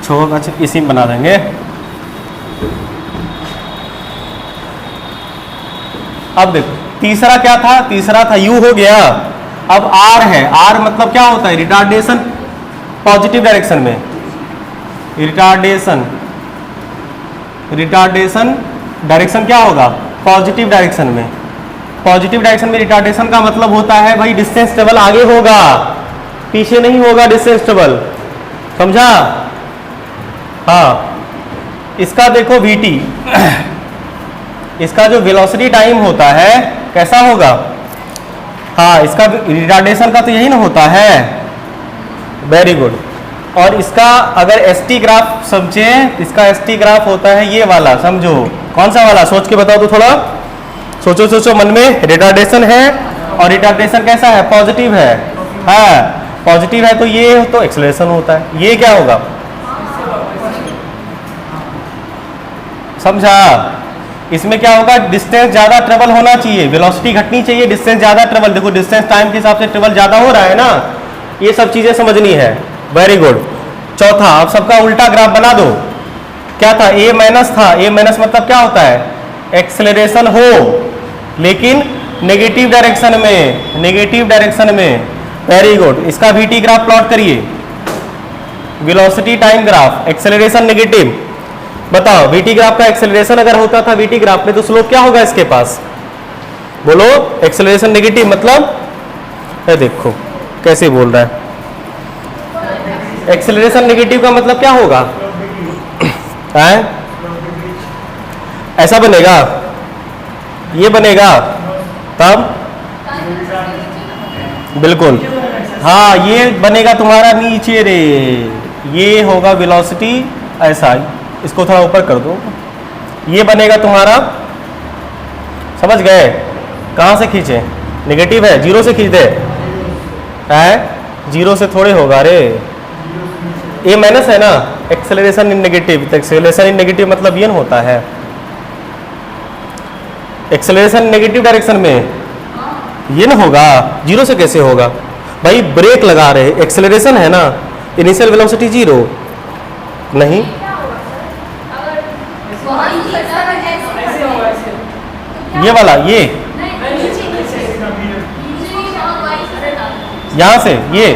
छोड़, अच्छा इसी में बना देंगे। अब देखो तीसरा क्या था? तीसरा था u हो गया। अब r है, r मतलब क्या होता है? रिटार्डेशन पॉजिटिव डायरेक्शन में, रिटार्डेशन डायरेक्शन क्या होगा? पॉजिटिव डायरेक्शन में। पॉजिटिव डायरेक्शन में रिटार्डेशन का मतलब होता है भाई डिस्टेंस ट्रेवल आगे होगा, पीछे नहीं होगा डिस्टेंस ट्रेवल, समझा? हाँ, इसका देखो vt, इसका जो वेलोसिटी टाइम होता है कैसा होगा? हाँ, इसका रिटार्डेशन का तो यही ना होता है, वेरी गुड। और इसका अगर एसटी ग्राफ समझे, इसका एसटी ग्राफ होता है ये वाला, समझो कौन सा वाला? सोच के बताओ तो थोड़ा, सोचो मन में। रिटार्डेशन है और रिटार्डेशन कैसा है? पॉजिटिव है। हाँ, पॉजिटिव है तो ये तो एक्सेलरेशन होता है, ये क्या होगा? समझा? इसमें क्या होगा? डिस्टेंस ज्यादा ट्रेवल होना चाहिए, वेलोसिटी घटनी चाहिए, डिस्टेंस ज्यादा ट्रेवल। देखो डिस्टेंस टाइम के हिसाब से ट्रेवल ज्यादा हो रहा है ना, ये सब चीजें समझनी है। Very good. चौथा, अब सबका उल्टा ग्राफ बना दो। क्या था? a माइनस था, a माइनस मतलब क्या होता है? एक्सेलरेशन हो लेकिन नेगेटिव डायरेक्शन में, नेगेटिव डायरेक्शन में। Very good. इसका vt ग्राफ प्लॉट करिए, velocity time graph, acceleration negative. बताओ vt ग्राफ का एक्सेलरेशन अगर होता था vt ग्राफ में तो स्लोप क्या होगा इसके पास? बोलो। एक्सेलरेशन नेगेटिव मतलब, ये देखो कैसे बोल रहा है। एक्सेलरेशन नेगेटिव का मतलब क्या होगा? है? ऐसा बनेगा, ये बनेगा तब, बिल्कुल। हाँ, ये बनेगा तुम्हारा नीचे रे, ये होगा वेलोसिटी ऐसा, इसको थोड़ा ऊपर कर दो, ये बनेगा तुम्हारा, समझ गए? कहाँ से खींचे? नेगेटिव है, जीरो से खींच दे, है? जीरो से थोड़े होगा रे, ए माइनस है ना, एक्सेलरेशन इन नेगेटिव। तो एक्सेलरेशन इन नेगेटिव मतलब ये होता है, एक्सेलरेशन नेगेटिव डायरेक्शन में ये ना होगा, जीरो से कैसे होगा भाई? ब्रेक लगा रहे, एक्सेलरेशन है ना, इनिशियल वेलोसिटी जीरो नहीं। ये वाला, ये यहां से ये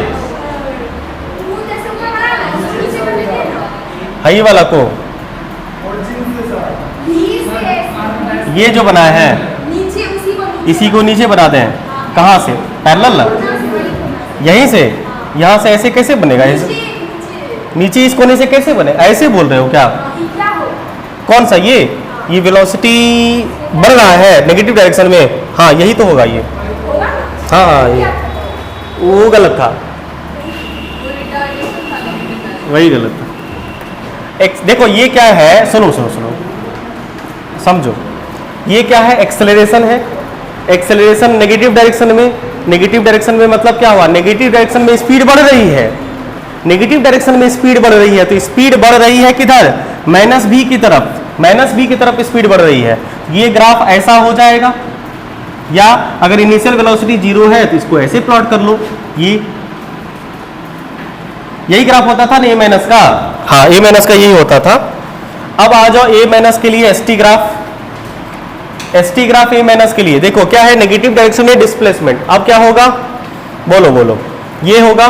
हाई वाला को, ये जो बनाया है इसी को नीचे बना दें। कहाँ से? पैरेलल, यहीं से, यहाँ से ऐसे कैसे बनेगा? ऐसे नीचे इस कोने से कैसे बने? ऐसे बोल रहे हो क्या? कौन सा? ये वेलोसिटी बढ़ रहा है नेगेटिव डायरेक्शन में, हाँ यही तो होगा ये। हाँ हाँ, ये वो गलत था, वही गलत था। देखो ये क्या है, सुनो समझो, ये क्या है? एक्सेलरेशन है। एक्सेलरेशन नेगेटिव डायरेक्शन में, नेगेटिव डायरेक्शन में मतलब क्या हुआ? नेगेटिव डायरेक्शन में स्पीड बढ़ रही है, नेगेटिव डायरेक्शन में स्पीड बढ़ रही है, तो स्पीड बढ़ रही है किधर? माइनस बी की तरफ, माइनस बी की तरफ स्पीड बढ़ रही है। ये ग्राफ ऐसा हो जाएगा, या अगर इनिशियल वेलोसिटी जीरो है तो इसको ऐसे प्लॉट कर लो, ये यही ग्राफ होता था ना ए माइनस का। हाँ, ए माइनस का यही होता था। अब आ जाओ ए माइनस के लिए ST graph, ST graph A minus के लिए देखो क्या है? नेगेटिव डायरेक्शन में डिस्प्लेसमेंट। अब क्या होगा? बोलो, ये होगा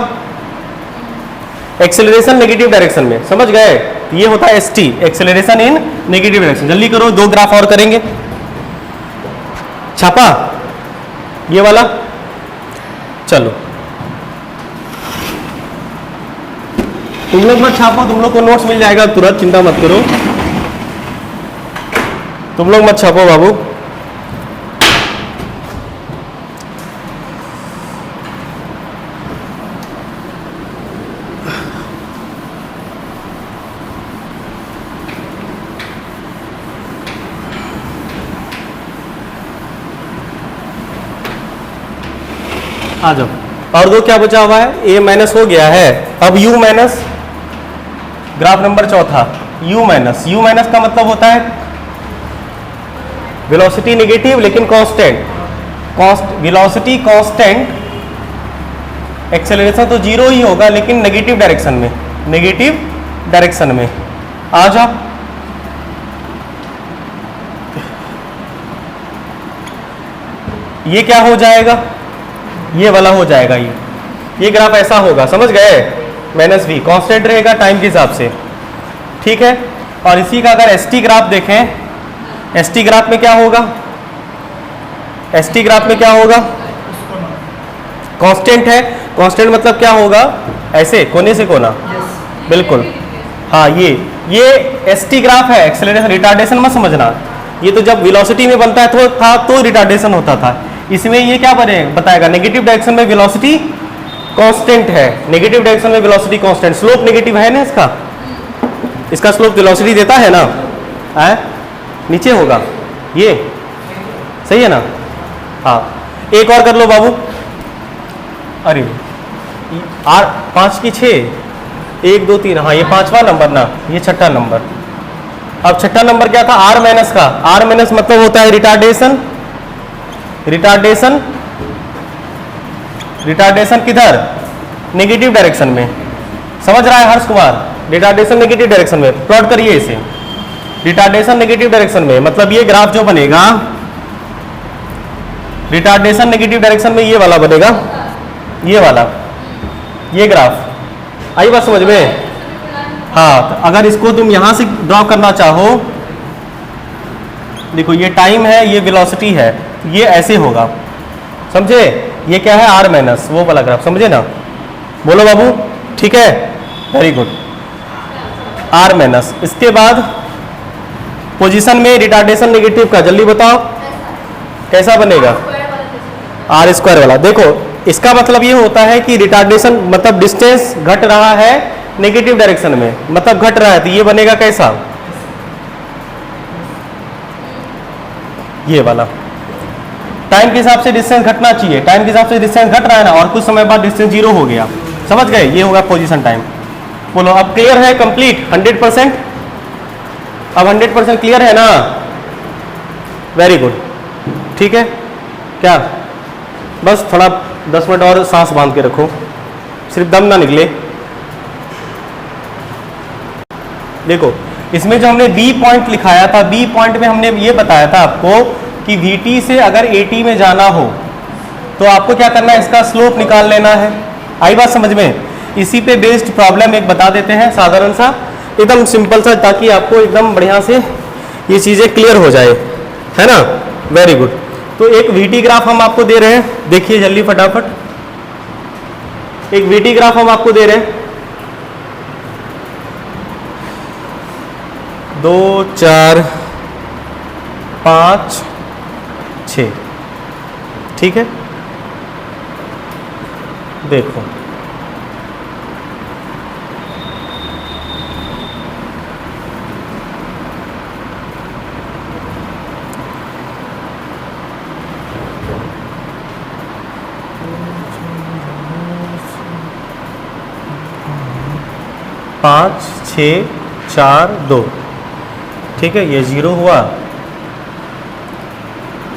एक्सेलरेशन नेगेटिव डायरेक्शन में, समझ गए? ये होता है ST, acceleration in negative direction. जल्दी करो, दो ग्राफ और करेंगे। छापा ये वाला, चलो तुम लोग मत छापो, तुम लोग को नोट्स मिल जाएगा तुरंत, चिंता मत करो, तुम लोग मत छापो बाबू। आ जाओ, और दो क्या बचा हुआ है? ए माइनस हो गया है, अब यू माइनस, ग्राफ नंबर चौथा, यू माइनस। यू माइनस का मतलब होता है वेलोसिटी नेगेटिव लेकिन कांस्टेंट, वेलोसिटी कांस्टेंट, एक्सेलरेशन तो जीरो ही होगा लेकिन नेगेटिव डायरेक्शन में, नेगेटिव डायरेक्शन में। आ जाओ, ये क्या हो जाएगा, ये वाला हो जाएगा, ये ग्राफ ऐसा होगा, समझ गए, माइनस वी कांस्टेंट रहेगा टाइम के हिसाब से, ठीक है। और इसी का अगर एस टी ग्राफ देखें, एस टी ग्राफ में क्या होगा, एस टी ग्राफ में क्या होगा, कांस्टेंट है, कांस्टेंट मतलब क्या होगा, ऐसे कोने से कोना, बिल्कुल, हाँ ये एस टी ग्राफ है, एक्सेलरेशन रिटार्डेशन मत समझना, ये तो जब वेलोसिटी में बनता है तो रिटार्डेशन होता था, इसमें ये क्या बने बताएगा, नेगेटिव डायरेक्शन में वेलोसिटी कांस्टेंट है, नेगेटिव डायरेक्शन में वेलोसिटी कांस्टेंट, स्लोप नेगेटिव है ना इसका स्लोप वेलोसिटी देता है ना, है नीचे होगा, ये सही है ना, हाँ। एक और कर लो बाबू, अरे आर 5 की 6, 1 2 3, हाँ ये 5वां नंबर ना, ये 6ठा नंबर। अब 6ठा नंबर क्या था, आर माइनस का, आर माइनस मतलब होता है रिटार्डेशन, रिटार्डेशन, रिटार्डेशन किधर, नेगेटिव डायरेक्शन में, समझ रहा है Harsh Kumar, retardation negative direction में, प्लॉट करिए इसे, रिटार्डेशन नेगेटिव डायरेक्शन में, मतलब ये ग्राफ जो बनेगा रिटार्डेशन नेगेटिव डायरेक्शन में, ये वाला बनेगा, ये वाला, ये ग्राफ आई बात समझ में, हाँ। तो अगर इसको तुम यहां से ड्रॉ करना चाहो, देखो ये टाइम है, ये वेलोसिटी है, ये ऐसे होगा, समझे, ये क्या है आर माइनस, वो वाला ग्राफ, समझे ना, बोलो बाबू, ठीक है, वेरी गुड, आर माइनस। इसके बाद पोजीशन में रिटार्डेशन नेगेटिव का जल्दी बताओ कैसा बनेगा, आर स्क्वायर वाला। देखो इसका मतलब ये होता है कि रिटार्डेशन मतलब डिस्टेंस घट रहा है नेगेटिव डायरेक्शन में, मतलब घट रहा है, तो ये बनेगा कैसा, ये वाला, टाइम के हिसाब से डिस्टेंस घटना चाहिए, टाइम के हिसाब से डिस्टेंस घट रहा है ना, और कुछ समय बाद डिस्टेंस 0 हो गया, समझ गए, ये होगा पोजीशन टाइम। बोलो अब क्लियर है, कंप्लीट 100%, अब 100% क्लियर है ना, वेरी गुड, ठीक है, क्या बस थोड़ा 10 मिनट और सांस बांध के रखो, सिर्फ दम ना निकले। देखो इसमें जो हमने बी पॉइंट लिखाया था, बी पॉइंट में हमने ये बताया था आपको कि वीटी से अगर एटी में जाना हो तो आपको क्या करना है, इसका स्लोप निकाल लेना है, आई बात समझ में। इसी पे बेस्ड प्रॉब्लम एक बता देते हैं, साधारण सा, एकदम सिंपल सा, ताकि आपको एकदम बढ़िया से ये चीज़ें क्लियर हो जाए, है ना, वेरी गुड। तो एक वीटी ग्राफ हम आपको दे रहे हैं, देखिए जल्दी फटाफट, एक वीटी ग्राफ हम आपको दे रहे हैं, 2 4 5 6, ठीक है, देखो पाँच 6 4 2, ठीक है, ये 0 हुआ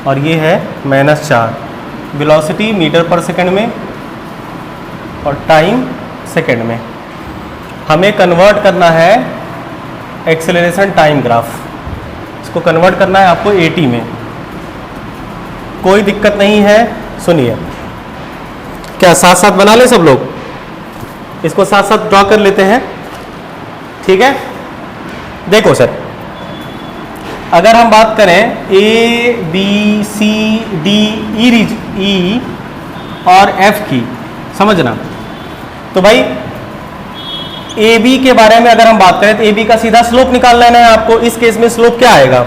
और ये है -4, वेलोसिटी मीटर पर सेकंड में और टाइम सेकंड में। हमें कन्वर्ट करना है एक्सेलरेशन टाइम ग्राफ, इसको कन्वर्ट करना है आपको एटी में, कोई दिक्कत नहीं है, सुनिए, क्या साथ साथ बना ले सब लोग, इसको साथ साथ ड्रॉ कर लेते हैं, ठीक है। देखो सर, अगर हम बात करें A B C D E और एफ की, समझना, तो भाई ए बी के बारे में अगर हम बात करें तो ए बी का सीधा स्लोप निकाल लेना है आपको। इस केस में स्लोप क्या आएगा,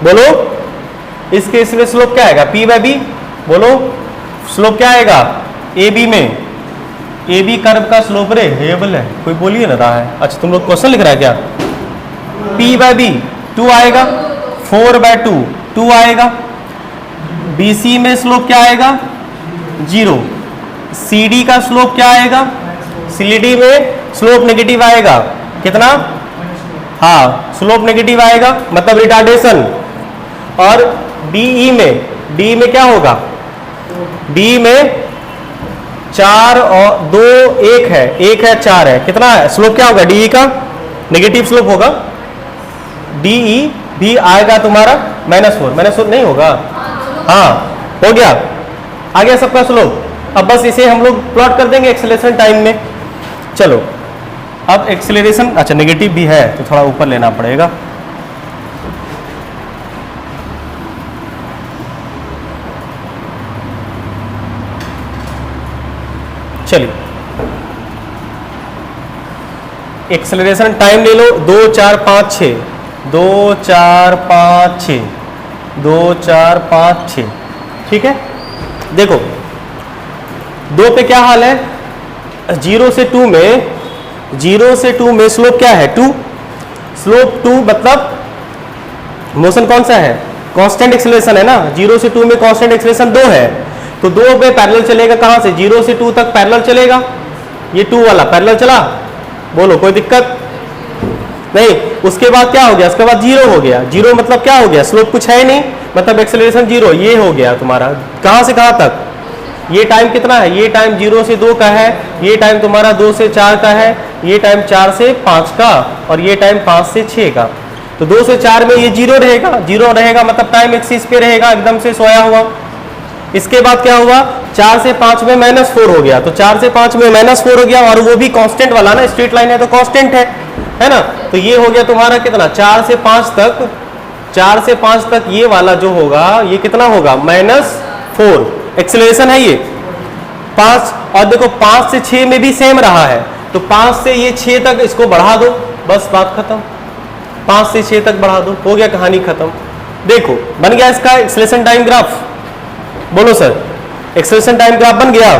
बोलो, इस केस में स्लोप क्या आएगा, पी बाय बी, बोलो स्लोप क्या आएगा ए बी में, ए बी कर्व का स्लोप रे हेबल है, कोई बोलिए ना रहा है, अच्छा तुम लोग क्वेश्चन लिख रहा है क्या, पी बाय बी 2 आएगा, 4/2 2 आएगा, BC में स्लोप क्या आएगा 0, CD का स्लोप क्या आएगा, CD में स्लोप नेगेटिव आएगा, कितना, हाँ स्लोप नेगेटिव आएगा मतलब रिटार्डेशन। और DE में क्या होगा, D में 4 और 2 1 है, 1 है 4 है, कितना है स्लोप, क्या होगा DE का नेगेटिव स्लोप होगा, DE भी आएगा तुम्हारा -4 नहीं होगा, हाँ हो गया, आ गया सबका स्लोप। अब बस इसे हम लोग प्लॉट कर देंगे एक्सेलरेशन टाइम में। चलो अब एक्सेलरेशन, अच्छा नेगेटिव भी है तो थोड़ा ऊपर लेना पड़ेगा। चलिए एक्सेलरेशन टाइम ले लो 2 4 5 6, 2 4 5 6, 2 4 5 6, ठीक है। देखो 2 पे क्या हाल है, 0 से 2 में, 0 से 2 में स्लोप क्या है 2, स्लोप 2 मतलब मोशन कौन सा है, कांस्टेंट एक्सेलरेशन है ना। 0 से 2 में कांस्टेंट एक्सेलरेशन 2 है, तो 2 पे पैरेलल चलेगा कहां से, 0 से 2 तक पैरेलल चलेगा। ये 2 वाला पैरेलल चला, बोलो कोई दिक्कत नहीं। उसके बाद क्या हो गया, उसके बाद 0 हो गया। 0 मतलब क्या हो गया, स्लोप कुछ है नहीं, मतलब एक्सेलरेशन 0। ये हो गया तुम्हारा कहां से कहां तक, ये टाइम कितना है, ये टाइम 0 से 2 का है, ये टाइम तुम्हारा 2 से 4 का है, ये टाइम 4 से 5 का, और ये टाइम 5 से 6 का। तो 2 से 4 में ये 0 रहेगा, 0 रहेगा मतलब टाइम एक्सिस पे रहेगा, एकदम से सोया हुआ। इसके बाद क्या हुआ, 4 से 5 में -4 हो गया, तो 4 से 5 में -4 हो गया, और वो भी कांस्टेंट वाला ना, स्ट्रेट लाइन है तो कांस्टेंट है ना। तो ये हो गया तुम्हारा कितना, 4 से 5 तक, 4 से 5 तक ये वाला जो होगा ये कितना होगा, -4 एक्सेलरेशन है ये 5। और देखो 5 से 6 में भी सेम रहा है, तो 5 से ये 6 तक इसको बढ़ा दो, बस बात खत्म। 5 से 6 तक बढ़ा दो, हो गया कहानी खत्म। देखो बन गया इसका एक्सेलरेशन टाइम ग्राफ। बोलो सर, एक्सेलरेशन टाइम ग्राफ बन गया।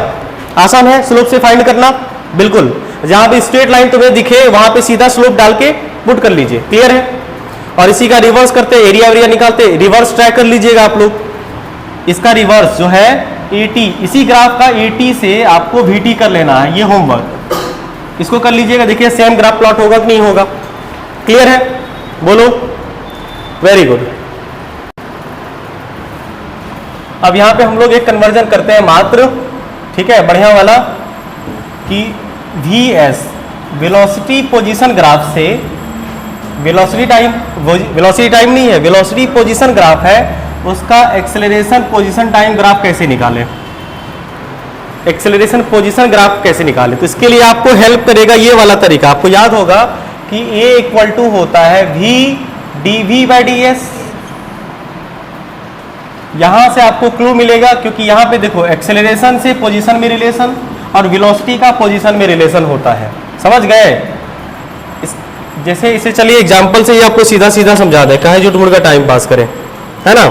आसान है स्लोप से फाइंड करना, बिल्कुल। जहां भी स्ट्रेट लाइन तुम्हें दिखे वहां पे सीधा स्लोप डाल के पुट कर लीजिए, क्लियर है। और इसी का रिवर्स करते, एरिया वेरिया निकालते, रिवर्स ट्राई कर लीजिएगा आप लोग। इसका रिवर्स जो है AT, इसी ग्राफ का AT से आपको VT कर लेना है, ये होमवर्क। इसको कर लीजिएगा, देखिए सेम ग्राफ प्लॉट होगा कि नहीं होगा, क्लियर है, बोलो वेरी गुड। अब यहां पे हम लोग एक कन्वर्जन करते हैं मात्र, ठीक है, बढ़िया वाला, कि VS वेलोसिटी पोजीशन ग्राफ से, वेलोसिटी टाइम नहीं है, वेलोसिटी पोजीशन ग्राफ है, उसका एक्सेलरेशन पोजीशन टाइम ग्राफ कैसे निकालें, एक्सेलरेशन पोजीशन ग्राफ कैसे निकालें। तो इसके लिए आपको हेल्प करेगा ये वाला तरीका। आपको याद होगा कि A इक्वल टू होता है V dV/ds। यहां से आपको क्लू मिलेगा, क्योंकि यहां पे देखो एक्सेलरेशन से पोजीशन में रिलेशन और वेलोसिटी का पोजीशन में रिलेशन होता है, समझ गए। जैसे इसे चलिए एग्जांपल से ही आपको सीधा सीधा समझा दे, कहे झूठ मूठ का टाइम पास करें, है ना।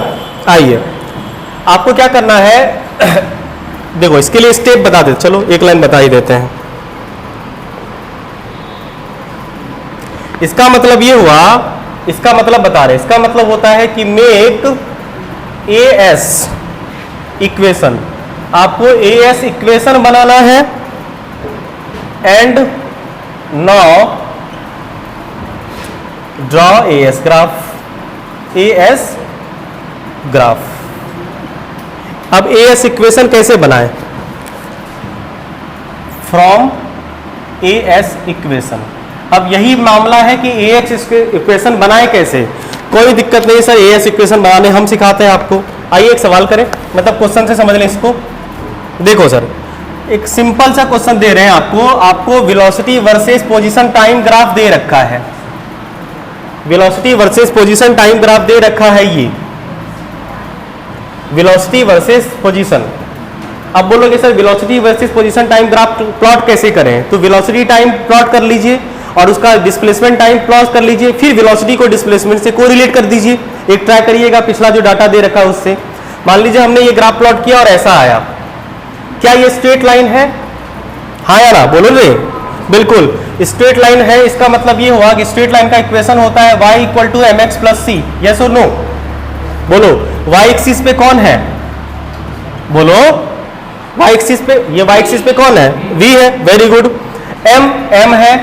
आइए आपको क्या करना है देखो इसके लिए स्टेप बता दे, चलो एक लाइन बता ही देते हैं। इसका मतलब ये हुआ, इसका मतलब बता रहे, इसका मतलब होता है कि मेक AS इक्वेशन, आपको AS इक्वेशन बनाना है, and now draw AS graph, AS graph. अब AS इक्वेशन कैसे बनाएं, फ्रॉम AS इक्वेशन। अब यही मामला है कि AS इक्वेशन बनाए कैसे, कोई दिक्कत नहीं सर, AS इक्वेशन बनाने हम सिखाते हैं आपको। आइए एक सवाल करें, मतलब क्वेश्चन से समझ लें इसको। देखो सर, एक सिंपल सा क्वेश्चन दे रहे हैं आपको velocity versus position time graph दे रखा है, velocity versus position time graph दे रखा है, ये वेलोसिटी वर्सेस पोजीशन। अब बोलोगे sir velocity versus position time graph plot कैसे करें, तो वेलोसिटी टाइम प्लॉट कर लीजिए और उसका डिस्प्लेसमेंट टाइम प्लॉट कर लीजिए, फिर वेलोसिटी को डिस्प्लेसमेंट से कोरिलेट कर दीजिए। एक ट्राई करिएगा पिछला जो डाटा दे रखा है उससे। मान लीजिए हमने ये ग्राफ प्लॉट किया और ऐसा आया, क्या ये स्ट्रेट लाइन है, हाँ या ना, बोलो रे, बिल्कुल स्ट्रेट लाइन है। इसका मतलब ये हुआ कि स्ट्रेट लाइन का इक्वेशन होता है y equal to mx plus c, yes और नो, बोलो। y एक्सिस पे कौन है, बोलो y एक्सिस पे, ये y एक्सिस पे कौन है, v है, वेरी गुड। m है,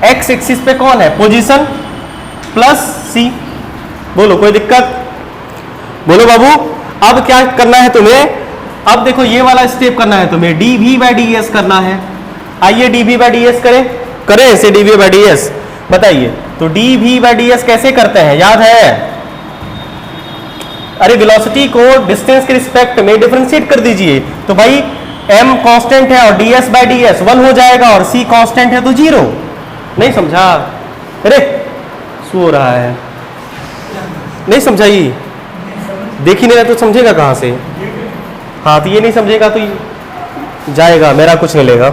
x एक्सिस पे कौन है, पोजीशन प्लस c, बोलो कोई दिक्कत, बोलो बाबू। अब क्या करना है तुम्हें, अब देखो ये वाला स्टेप करना है तुम्हें, dV/ds करना है। आइए dV/ds करें इसे, dV/ds बताइए। तो dV/ds कैसे करते हैं, याद है, अरे वेलोसिटी को डिस्टेंस के रिस्पेक्ट में डिफरेंशिएट कर दीजिए, तो भाई m कांस्टेंट है और ds बाई डी एस 1 हो जाएगा और c कांस्टेंट है तो 0। नहीं समझा? अरे सो रहा है, नहीं समझा? ये देख ही नहीं रहा तो समझेगा कहाँ से? हाँ, तो ये नहीं समझेगा तो जाएगा, मेरा कुछ नहीं लेगा,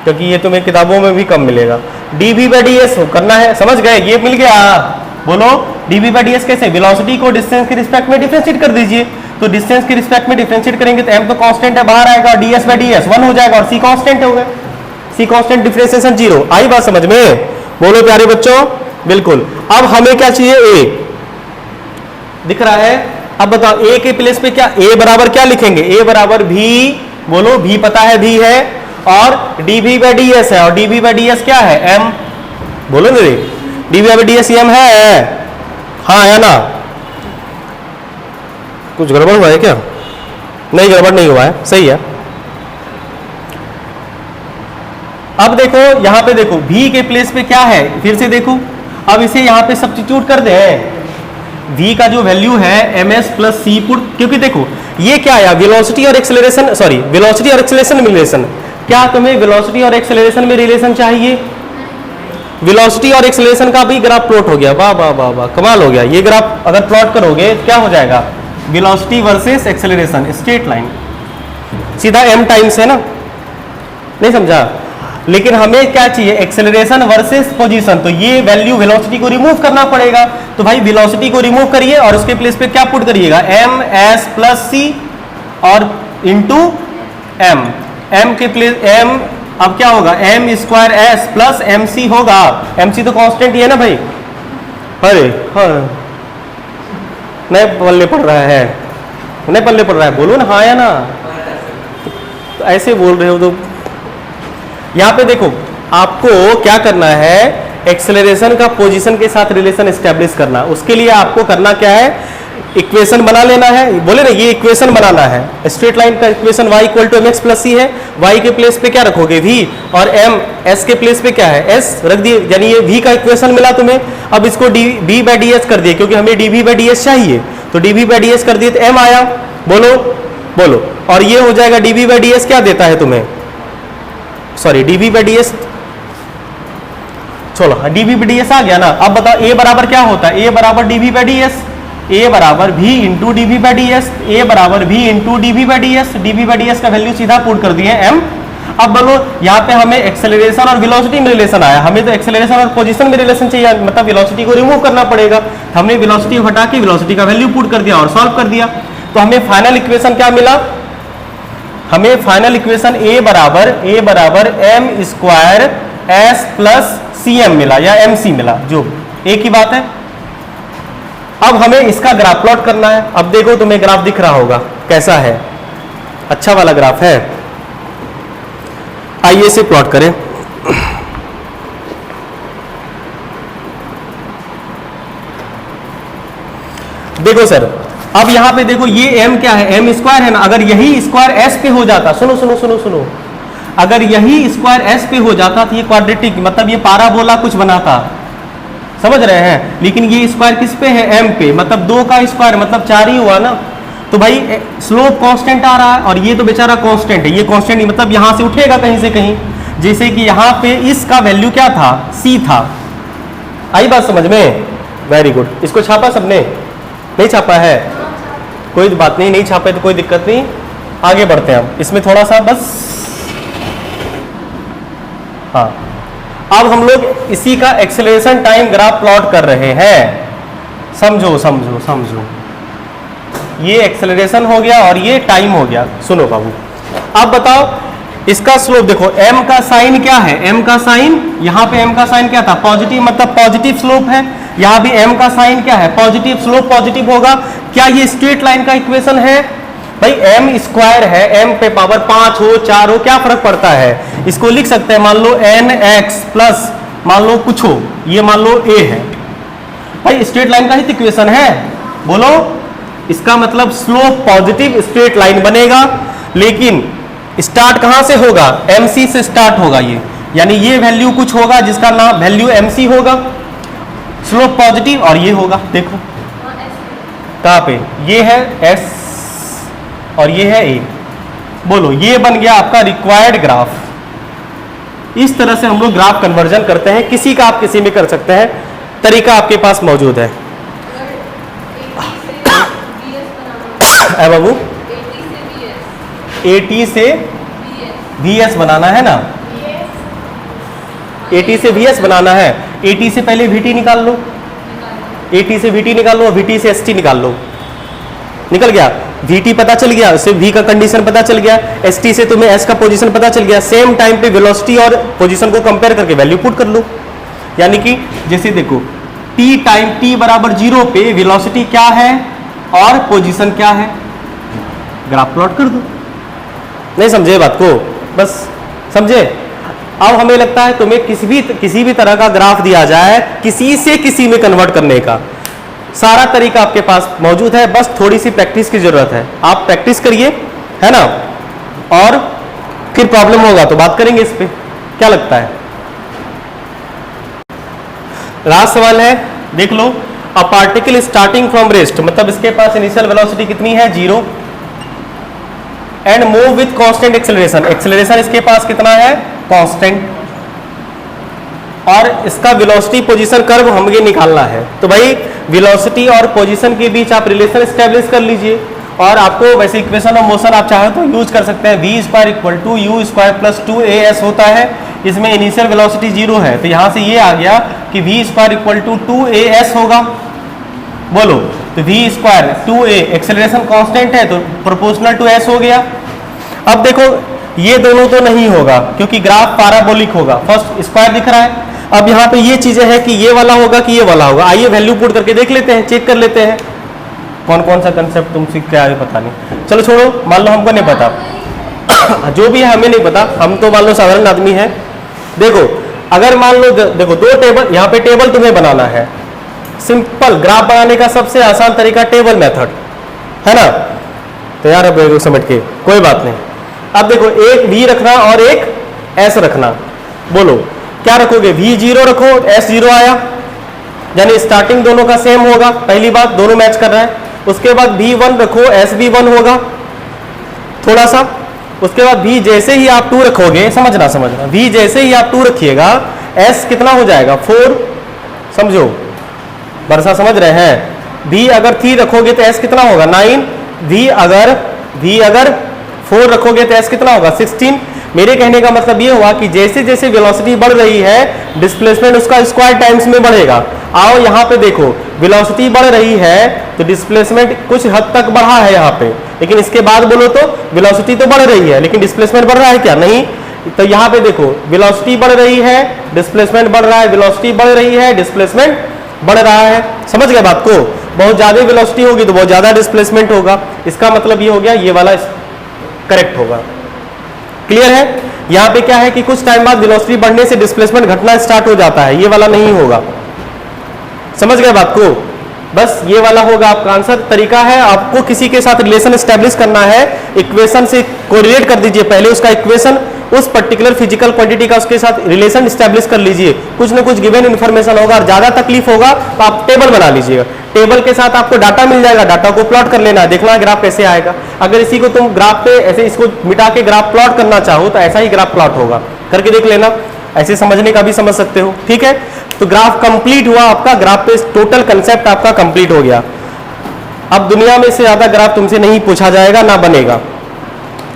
क्योंकि ये तुम्हें किताबों में भी कम मिलेगा। dv बाई डी एस करना है, समझ गए? ये मिल गया। बोलो dv बाई डी एस कैसे? वेलोसिटी को डिस्टेंस के रिस्पेक्ट में डिफरेंशिएट कर दीजिए, तो डिस्टेंस के रिस्पेक्ट में डिफरेंशिएट करेंगे तो m तो कांस्टेंट है, बाहर आएगा, ds बाई डी एस 1 हो जाएगा और c कांस्टेंट हो गया, c कांस्टेंट डिफरेंशिएशन 0। आई बात समझ में? बोलो प्यारे बच्चों, बिल्कुल। अब हमें क्या चाहिए? a दिख रहा है। अब बताओ a के प्लेस पे क्या, a बराबर क्या लिखेंगे? a बराबर v, बोलो v पता है v है, और dv बाई डी एस है, और dv बाई डी एस क्या है? m। बोलो मेरे, dv by D S m है। हाँ है ना? कुछ गड़बड़ हुआ है क्या? नहीं, गड़बड़ नहीं हुआ है, सही है। अब देखो यहां पे, देखो v के प्लेस पे क्या है, फिर से देखो। अब इसे यहां पे सब्स्टिट्यूट कर दें, v का जो वैल्यू है ms प्लस सी पुट, क्योंकि देखो ये क्या आया, वेलोसिटी और एक्सेलरेशन, सॉरी वेलोसिटी और एक्सेलरेशन में रिलेशन। क्या तुम्हें वेलोसिटी और एक्सेलरेशन में रिलेशन चाहिए? वेलोसिटी और एक्सेलरेशन का भी ग्राफ प्लॉट हो गया, वाह वाह वाह वाह, कमाल हो गया। ये ग्राफ अगर प्लॉट करोगे क्या हो जाएगा? Velocity versus acceleration, straight line, सीधा m टाइम्स है ना? नहीं समझा? लेकिन हमें क्या चाहिए? एक्सेलरेशन वर्सेस पोजीशन, तो ये वैल्यू वेलोसिटी को रिमूव करना पड़ेगा। तो भाई वेलोसिटी को रिमूव करिए और उसके प्लेस पे क्या पुट करिएगा? m s प्लस c और इंटू m के प्लेस m, अब क्या होगा? m square s plus mc होगा। mc तो कांस्टेंट ही है ना भाई? अरे हाँ, नहीं पल्ले पड़ रहा है, नहीं पल्ले पड़ रहा है, बोलो ना हाँ या ना। तो ऐसे बोल रहे हो तो यहाँ पे देखो, आपको क्या करना है? एक्सेलरेशन का पोजीशन के साथ रिलेशन एस्टेब्लिश करना। उसके लिए आपको करना क्या है? इक्वेशन बना लेना है, बोले ना ये इक्वेशन बनाना है। स्ट्रेट लाइन का equation y equal to mx plus c है, y के प्लेस पे क्या रखोगे? v, और m s के प्लेस पे क्या है? s रख दिए, यानी ये v का इक्वेशन मिला तुम्हें। अब इसको dv बाई डी एस कर दिए, क्योंकि हमें dv बाई डी एस चाहिए, तो dv बाई डी एस कर दिए तो m आया। बोलो बोलो, और ये हो जाएगा dv बाई डी एस क्या देता है तुम्हें? Sorry dv by D S, चलो dv बाई डी एस आ गया ना। अब बताओ a बराबर क्या होता है? a बराबर dv by D S, a बराबर v into dv by D S, a बराबर v into dv by D S. dv by D S का वैल्यू सीधा पुट कर दिए m। अब बोलो यहाँ पे हमें एक्सेलरेशन और वेलोसिटी में रिलेशन आया, हमें तो एक्सेलरेशन और पोजीशन में रिलेशन चाहिए, मतलब वेलोसिटी को रिमूव करना पड़ेगा। हमने वेलोसिटी हटा के वेलोसिटी का वैल्यू पुट कर दिया और सॉल्व कर दिया, तो हमें फाइनल इक्वेशन क्या मिला? हमें फाइनल इक्वेशन a बराबर m square s plus cm मिला, या mc मिला, जो एक ही बात है। अब हमें इसका ग्राफ प्लॉट करना है। अब देखो तुम्हें ग्राफ दिख रहा होगा, कैसा है? अच्छा वाला ग्राफ है। आइए इसे प्लॉट करें। देखो सर, अब यहां पे देखो ये m क्या है? m स्क्वायर है ना। अगर यही स्क्वायर s पे हो जाता, सुनो सुनो सुनो सुनो, अगर यही स्क्वायर s पे हो जाता तो ये क्वाड्रेटिक, मतलब ये पाराबोला कुछ बनाता, समझ रहे हैं? लेकिन ये स्क्वायर किस पे है? m पे, मतलब 2 का स्क्वायर मतलब 4 ही हुआ ना। तो भाई स्लोप कांस्टेंट आ रहा है और ये तो बेचारा कांस्टेंट है, ये कांस्टेंट नहीं, मतलब यहां से उठेगा कहीं से कहीं। जैसे कि यहाँ पे इसका वैल्यू क्या था? c था। आई बात समझ में? Very good. इसको छापा सबने? नहीं छापा है? कोई बात नहीं, नहीं छापे तो कोई दिक्कत नहीं, आगे बढ़ते हैं हम इसमें थोड़ा सा बस। हाँ, अब हम लोग इसी का एक्सेलरेशन टाइम ग्राफ प्लॉट कर रहे हैं। समझो समझो समझो, ये एक्सेलरेशन हो गया और ये टाइम हो गया। सुनो बाबू, अब बताओ इसका स्लोप देखो, m का साइन क्या है? m का साइन, यहाँ पे m का साइन क्या था? पॉजिटिव, मतलब पॉजिटिव स्लोप है। यहाँ भी m का साइन क्या है? पॉजिटिव, स्लोप पॉजिटिव होगा। क्या ये स्ट्रेट लाइन का इक्वेशन है? भाई m स्क्वायर है, m पे पावर 5 हो 4 हो क्या फर्क पड़ता है? इसको लिख सकते हैं, मान लो nx प्लस मान लो कुछ हो, ये मान लो a है। भाई स्ट्रेट लाइन का ही इक्वेशन है। बोलो, इसका मतलब स्लोप पॉजिटिव स्ट्रेट लाइन बनेगा, लेकिन स्टार्ट कहां से होगा? mc से स्टार्ट होगा ये, यानी ये वैल्यू कुछ होगा जिसका नाम वैल्यू mc होगा, स्लोप पॉजिटिव, और ये होगा देखो कहाँ पे, ये है S और ये है A। बोलो, ये बन गया आपका रिक्वायर्ड ग्राफ। इस तरह से हम लोग ग्राफ कन्वर्जन करते हैं, किसी का आप किसी में कर सकते हैं, तरीका आपके पास मौजूद है। है बाबू, AT से VS बनाना है ना, AT से VS बनाना है। AT से पहले VT निकाल लो, AT से VT निकाल लो, VT से ST निकाल लो। निकल गया, VT पता चल गया, उससे V का कंडीशन पता चल गया, ST से तुम्हें S का पोजीशन पता चल गया। सेम टाइम पे वेलोसिटी और पोजीशन को कंपेयर करके वैल्यू पुट कर लो। यानी कि जैसे देखो, T टाइम T बराबर 0 पे वेलोसिटी क्या है और पोजीशन क्या है, ग्राफ प्लॉट कर दो। नहीं समझे बात को, बस समझे। अब हमें लगता है तुम्हें किसी भी तरह का ग्राफ दिया जाए, किसी से किसी में कन्वर्ट करने का सारा तरीका आपके पास मौजूद है, बस थोड़ी सी प्रैक्टिस की जरूरत है। आप प्रैक्टिस करिए, है ना, और फिर प्रॉब्लम होगा तो बात करेंगे इस पे। क्या लगता है? लास्ट सवाल है, देख लो। A particle starting from rest, मतलब इसके पास इनिशियल वेलोसिटी कितनी है, 0, and move with constant acceleration. Acceleration इसके पास कितना है, कांस्टेंट, और इसका वेलोसिटी पोजीशन कर्व हमें निकालना है। तो भाई वेलोसिटी और पोजीशन के बीच आप रिलेशन एस्टेब्लिश कर लीजिए, और आपको वैसे इक्वेशन ऑफ मोशन आप चाहे तो यूज कर सकते हैं। v square equal to u square plus 2as होता है। इसमें इनिशियल वेलोसिटी 0 है, तो यहां से ये आ गया कि v square equal to 2as होगा। बोलो, तो v square 2a, acceleration constant है तो प्रोपोर्शनल टू s हो गया। अब देखो, ये दोनों तो नहीं होगा क्योंकि ग्राफ पैराबोलिक होगा, फर्स्ट स्क्वायर दिख रहा है। अब यहाँ पे ये चीजें हैं कि ये वाला होगा कि ये वाला होगा। आइए वैल्यू पुट करके देख लेते हैं, चेक कर लेते हैं कौन कौन सा कंसेप्ट तुम सीख के आए, पता नहीं। चलो छोड़ो, मान लो हमको नहीं पता जो भी है हमें नहीं पता, हम तो मान लो साधारण आदमी है। देखो, अगर मान लो देखो, दो टेबल, यहाँ पे टेबल तुम्हें बनाना है। सिंपल ग्राफ बनाने का सबसे आसान तरीका टेबल मेथड है ना। तो यार अब समझ के कोई बात नहीं। अब देखो, एक V रखना और एक S रखना। बोलो क्या रखोगे, V0 रखो, S0 आया, यानी स्टार्टिंग दोनों का सेम होगा, पहली बात दोनों मैच कर रहा है। उसके बाद V1 रखो, SB1 होगा थोड़ा सा। उसके बाद V जैसे ही आप 2 रखोगे, समझना V जैसे ही आप 2 रखिएगा, S कितना हो जाएगा, 4। समझो, बरसा समझ रहे हैं। V अगर 3 रखोगे तो S कितना होगा, 9। V अगर 4 रखोगे तो S कितना होगा, 16। मेरे कहने का मतलब ये हुआ कि जैसे जैसे वेलोसिटी बढ़ रही है, डिस्प्लेसमेंट उसका स्क्वायर टाइम्स में बढ़ेगा। आओ यहाँ पे देखो, वेलोसिटी बढ़ रही है तो डिस्प्लेसमेंट कुछ हद तक बढ़ा है यहाँ पे, लेकिन इसके बाद बोलो तो वेलोसिटी तो बढ़ रही है लेकिन डिस्प्लेसमेंट बढ़ रहा है क्या, नहीं। तो यहाँ पे देखो, वेलोसिटी बढ़ रही है, डिस्प्लेसमेंट बढ़ रहा है, वेलोसिटी बढ़ रही है, डिस्प्लेसमेंट बढ़ रहा है। समझ गए बात को। बहुत ज्यादा वेलोसिटी होगी तो बहुत ज्यादा डिस्प्लेसमेंट होगा। इसका मतलब ये हो गया, ये वाला करेक्ट होगा। क्लियर है। यहाँ पे क्या है कि कुछ टाइम बाद वेलोसिटी बढ़ने से डिस्प्लेसमेंट घटना स्टार्ट हो जाता है, ये वाला नहीं होगा। समझ गए बात को। बस ये वाला होगा आपका आंसर। तरीका है, आपको किसी के साथ रिलेशन एस्टेब्लिश करना है, इक्वेशन से कोरिलेट कर दीजिए पहले उसका इक्वेशन, उस पर्टिकुलर फिजिकल क्वांटिटी का उसके साथ रिलेशन एस्टेब्लिश कर लीजिए। कुछ ना कुछ गिवन इन्फॉर्मेशन होगा, और ज्यादा तकलीफ होगा तो आप टेबल बना लीजिएगा। टेबल के साथ आपको डाटा मिल जाएगा, डाटा को प्लॉट कर लेना, देखना ग्राफ कैसे आएगा। अगर इसी को तुम ग्राफ पे ऐसे इसको मिटा के ग्राफ प्लॉट करना चाहो तो ऐसा ही ग्राफ प्लॉट होगा, करके देख लेना। ऐसे समझने का भी समझ सकते हो, ठीक है। तो ग्राफ कंप्लीट हुआ आपका, ग्राफ पे टोटल कंसेप्ट आपका कंप्लीट हो गया। अब दुनिया में से ज्यादा ग्राफ तुमसे नहीं पूछा जाएगा, ना बनेगा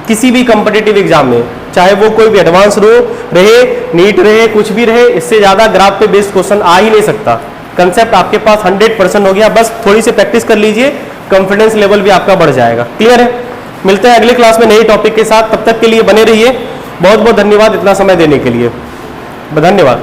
किसी भी कॉम्पिटिटिव एग्जाम में, चाहे वो कोई भी एडवांस रहे, नीट रहे, कुछ भी रहे। इससे ज्यादा ग्राफ पे बेस्ड क्वेश्चन आ ही नहीं सकता। कंसेप्ट आपके पास 100% हो गया, बस थोड़ी सी प्रैक्टिस कर लीजिए, कॉन्फिडेंस लेवल भी आपका बढ़ जाएगा। क्लियर है। मिलते हैं अगले क्लास में नए टॉपिक के साथ, तब तक के लिए बने रहिए। बहुत बहुत धन्यवाद इतना समय देने के लिए, धन्यवाद।